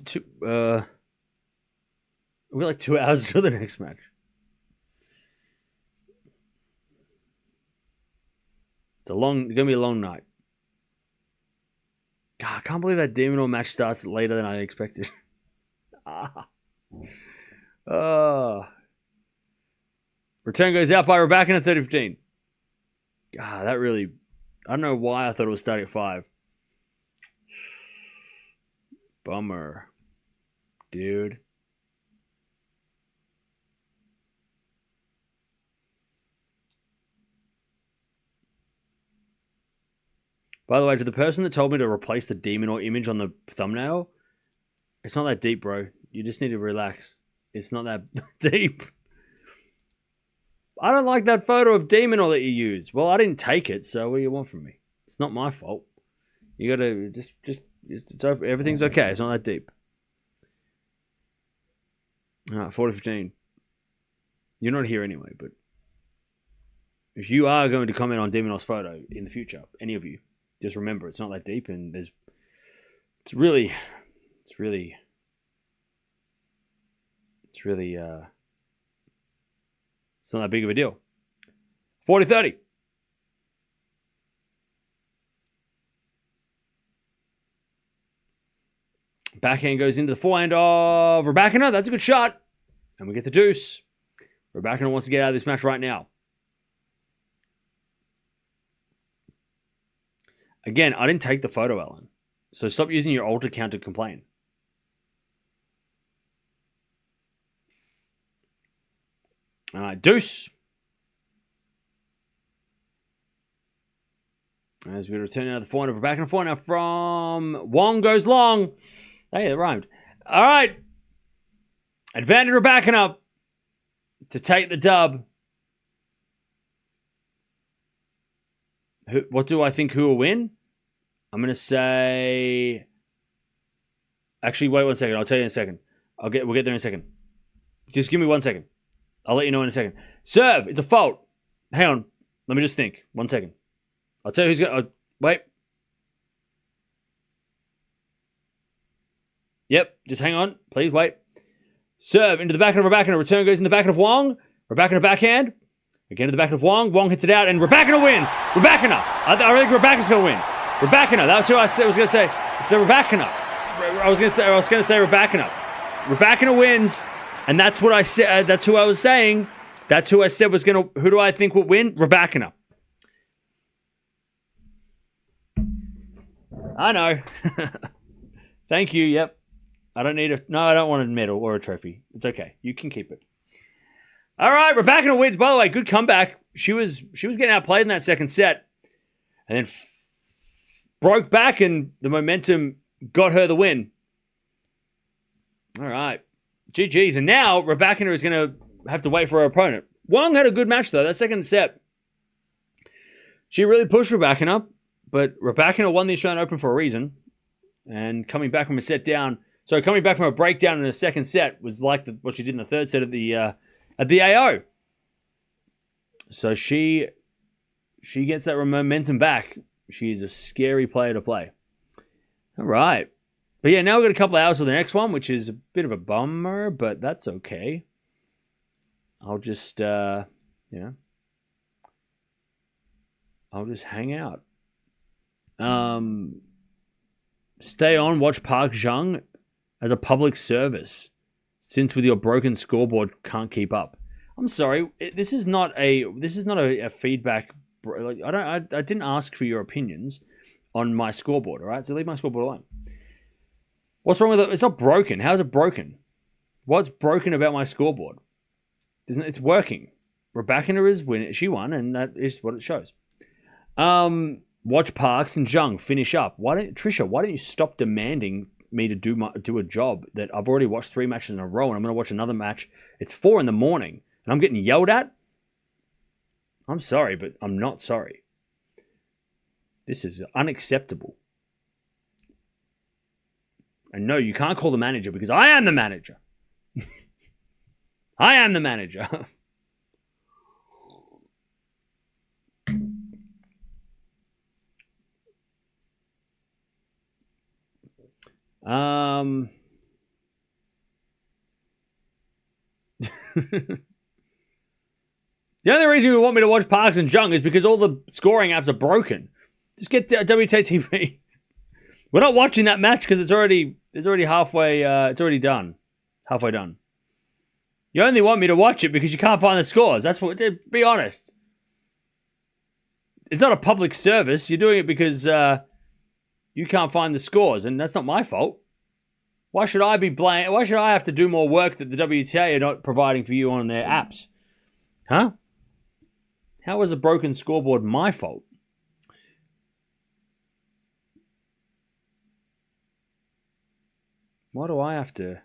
we've got like 2 hours until the next match. It's going to be a long night. God, I can't believe that Demon Or match starts later than I expected. Return goes out by Rybakina at 30-15. God, that really... I don't know why I thought it was starting at 5. Bummer. Dude. By the way, to the person that told me to replace the Demon Or image on the thumbnail, it's not that deep, bro. You just need to relax. It's not that deep. I don't like that photo of Demon Or that you use. Well, I didn't take it, so what do you want from me? It's not my fault. You gotta it's over. Everything's okay. It's not that deep. All right, 40-15. You're not here anyway, but if you are going to comment on Demon Or's photo in the future, any of you, just remember it's not that deep, and it's really it's not that big of a deal. 40-30. Backhand goes into the forehand of Rybakina. That's a good shot. And we get the deuce. Rybakina wants to get out of this match right now. Again, I didn't take the photo, Ellen. So stop using your alt account to complain. All right, deuce. As we return now to the forehand of Rybakina. Forehand from Wang goes long. Hey, it rhymed. All right. Advantage Rybakina to take the dub. What do I think who will win? I'm going to say... Actually, wait 1 second. I'll tell you in a second. We'll get there in a second. Just give me 1 second. I'll let you know in a second. Serve. It's a fault. Hang on. Let me just think. 1 second. I'll tell you who's going to... Wait. Yep. Just hang on. Please wait. Serve into the backhand of Rybakina. Return goes in the backhand of Wang. Rybakina backhand. Again to the backhand of Wang. Wang hits it out and Rybakina wins. Rybakina. I think Rybakina's going to win. Rybakina. That's who I was going to say. It's Rybakina. I was going to say Rybakina. Rybakina wins. And that's what I said. That's who I was saying. That's who I said was going to... Who do I think will win? Rybakina. I know. Thank you. Yep. I don't need a... No, I don't want a medal or a trophy. It's okay. You can keep it. All right. Rybakina wins. By the way, good comeback. She was getting outplayed in that second set. And then broke back and the momentum got her the win. All right. GG's. And now Rybakina is going to have to wait for her opponent. Wang had a good match, though. That second set, she really pushed Rybakina, but Rybakina won the Australian Open for a reason. And coming back from a set down, coming back from a breakdown in the second set was like what she did in the third set at the AO. So she gets that momentum back. She's a scary player to play. All right. But yeah, now we've got a couple of hours for the next one, which is a bit of a bummer, but that's okay. I'll just, I'll just hang out. Stay on, watch Park Zhang as a public service, since with your broken scoreboard can't keep up. I'm sorry, this is not a feedback. Like I didn't ask for your opinions on my scoreboard. All right, so leave my scoreboard alone. What's wrong with it? It's not broken. How's it broken? What's broken about my scoreboard? It's working. Rybakina is winning. She won, and that is what it shows. Watch Parks and Zhang finish up. Trisha, why don't you stop demanding me to do a job that I've already watched 3 matches in a row, and I'm going to watch another match. It's 4 a.m, and I'm getting yelled at? I'm sorry, but I'm not sorry. This is unacceptable. And no, you can't call the manager because I am the manager. I am the manager. The only reason you want me to watch Parks and Zhang is because all the scoring apps are broken. Just get WTA TV. We're not watching that match because it's already halfway. It's already done, halfway done. You only want me to watch it because you can't find the scores. That's what. Be honest. It's not a public service. You're doing it because you can't find the scores, and that's not my fault. Why should I be blamed? Why should I have to do more work that the WTA are not providing for you on their apps? Huh? How is a broken scoreboard my fault? Why do I have to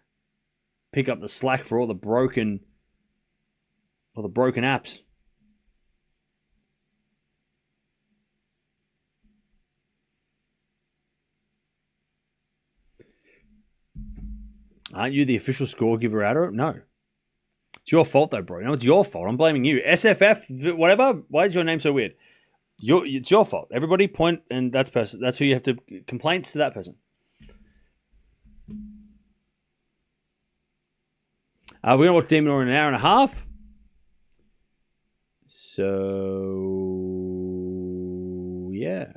pick up the slack for all the broken apps? Aren't you the official score giver out of it? No. It's your fault though, bro. No, it's your fault. I'm blaming you. SFF, whatever. Why is your name so weird? It's your fault. Everybody point, and that's who you have to complaints to that person. We're going to watch Demon in an hour and a half. So, yeah.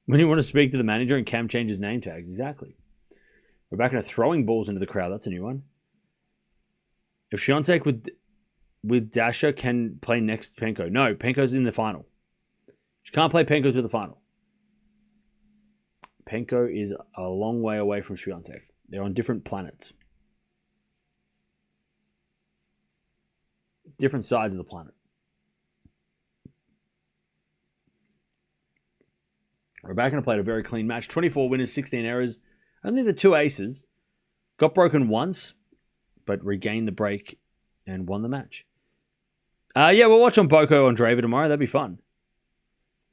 When you want to speak to the manager and Cam changes name tags. Exactly. We're back into throwing balls into the crowd. That's a new one. If Swiatek with Dasha can play next Penko. No, Penko's in the final. She can't play Penko to the final. Penko is a long way away from Swiatek. They're on different planets. Different sides of the planet. Rybakina played a very clean match. 24 winners, 16 errors. Only the 2 aces. Got broken once, but regained the break and won the match. Yeah, we'll watch on Boko Andreeva tomorrow. That'd be fun.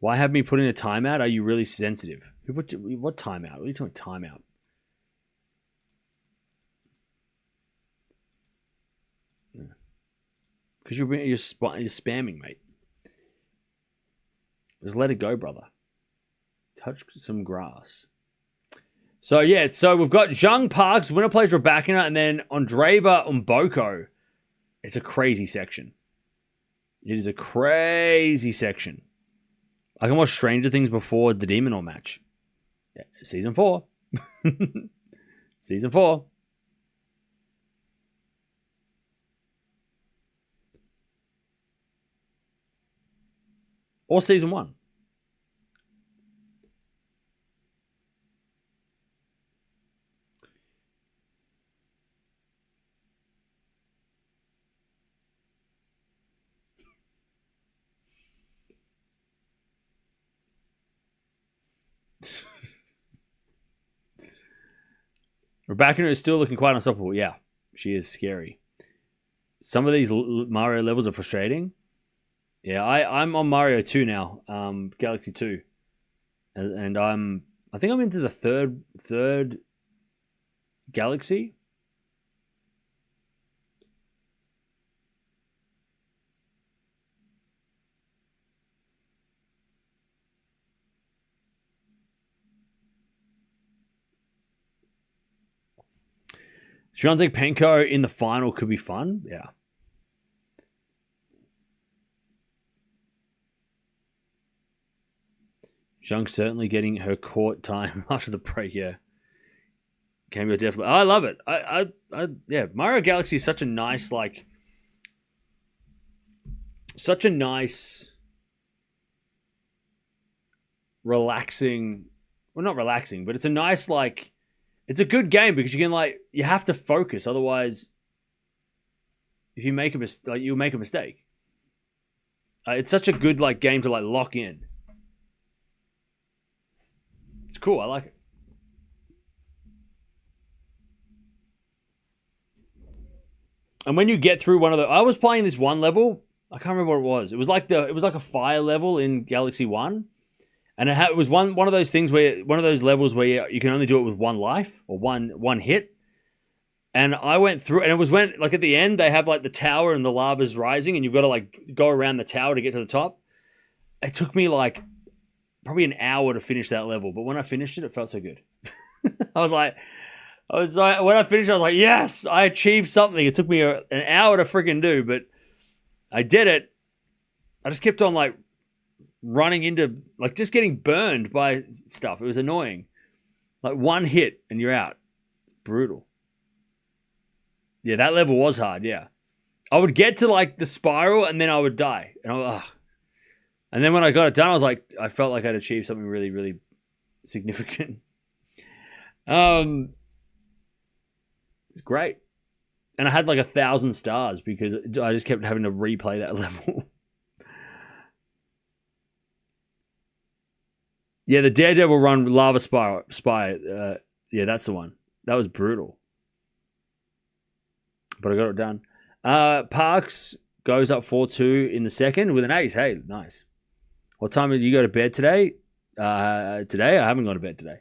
Why have me put in a timeout? Are you really sensitive? What timeout? What are you talking timeout? Because you're spamming, mate. Just let it go, brother. Touch some grass. So, yeah, so we've got Zhang Parks, winner plays Rybakina, and then Andreeva and Boko. It's a crazy section. It is a crazy section. I can watch Stranger Things before the De Minaur match. Yeah, season 4. Season 4. Or season 1. Rybakina is still looking quite unstoppable. Yeah, she is scary. Some of these Mario levels are frustrating. Yeah, I'm on Mario 2 now, Galaxy 2. And I think I'm into the third Galaxy. Swiatek Penko in the final could be fun. Yeah. Zhang certainly getting her court time after the break. Yeah. Cameo definitely. I love it. Yeah. Mario Galaxy is such a nice, relaxing. Well, not relaxing, but it's a nice, it's a good game because you have to focus. Otherwise, if you make you'll make a mistake. It's such a good game to lock in. It's cool. I like it. And when you get through one of the, I was playing this one level. I can't remember what it was. It was like a fire level in Galaxy 1. And it was one of those things one of those levels where you can only do it with one life or one hit. And I went through, and it was when at the end they have the tower and the lava's rising, and you've got to go around the tower to get to the top. It took me probably an hour to finish that level, but when I finished it, it felt so good. When I finished, I was like, yes, I achieved something. It took me an hour to freaking do, but I did it. I just kept on running into just getting burned by stuff. It was annoying. One hit and you're out. It's brutal. Yeah, that level was hard. Yeah, I would get to the spiral and then I would die. And then when I got it done, I felt like I'd achieved something really, really significant. It's great. And I had 1,000 stars because I just kept having to replay that level. Yeah, the Daredevil run Lava Spire. Yeah, that's the one. That was brutal. But I got it done. Parks goes up 4-2 in the second with an ace. Hey, nice. What time did you go to bed today? Today? I haven't gone to bed today.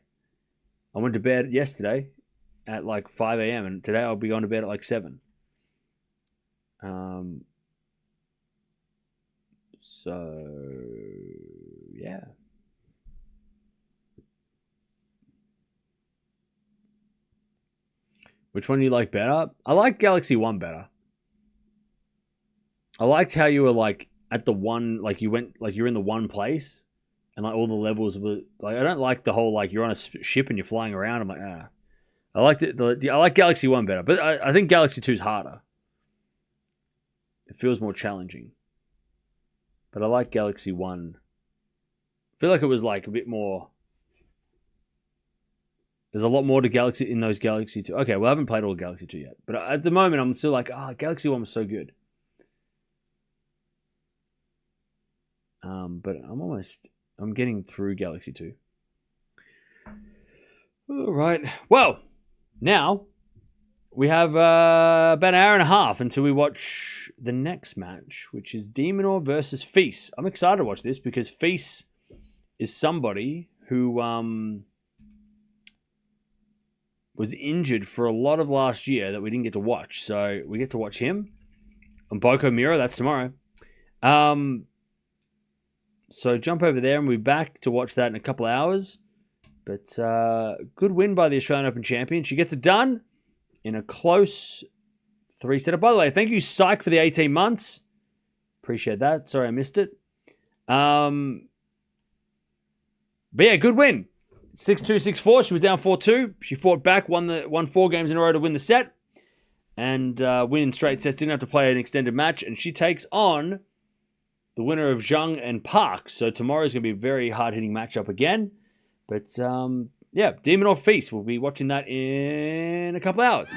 I went to bed yesterday at 5 a.m. and today I'll be going to bed at 7. So, yeah. Which one do you like better? I like Galaxy 1 better. I liked how you were at the one, you went, you're in the one place and all the levels were, I don't like the whole, you're on a ship and you're flying around. I'm I liked it. I like Galaxy 1 better, but I think Galaxy 2 is harder. It feels more challenging. But I like Galaxy 1. I feel like it was a bit more. There's a lot more to Galaxy in those Galaxy 2. Okay, well, I haven't played all Galaxy 2 yet. But at the moment, I'm still Galaxy 1 was so good. But I'm getting through Galaxy 2. All right. Well, now we have about an hour and a half until we watch the next match, which is de Minaur versus Fils. I'm excited to watch this because Fils is somebody who was injured for a lot of last year that we didn't get to watch. So we get to watch him. And Boko Mirra, that's tomorrow. So jump over there and we'll be back to watch that in a couple of hours. But good win by the Australian Open champion. She gets it done in a close 3-setter. By the way, thank you, Psych, for the 18 months. Appreciate that. Sorry I missed it. But yeah, good win. 6-2, 6-4. She was down 4-2. She fought back, won 4 games in a row to win the set. And win in straight sets. Didn't have to play an extended match. And she takes on the winner of Zhang and Park. So tomorrow's going to be a very hard-hitting matchup again. But yeah, de Minaur Fils. We'll be watching that in a couple hours.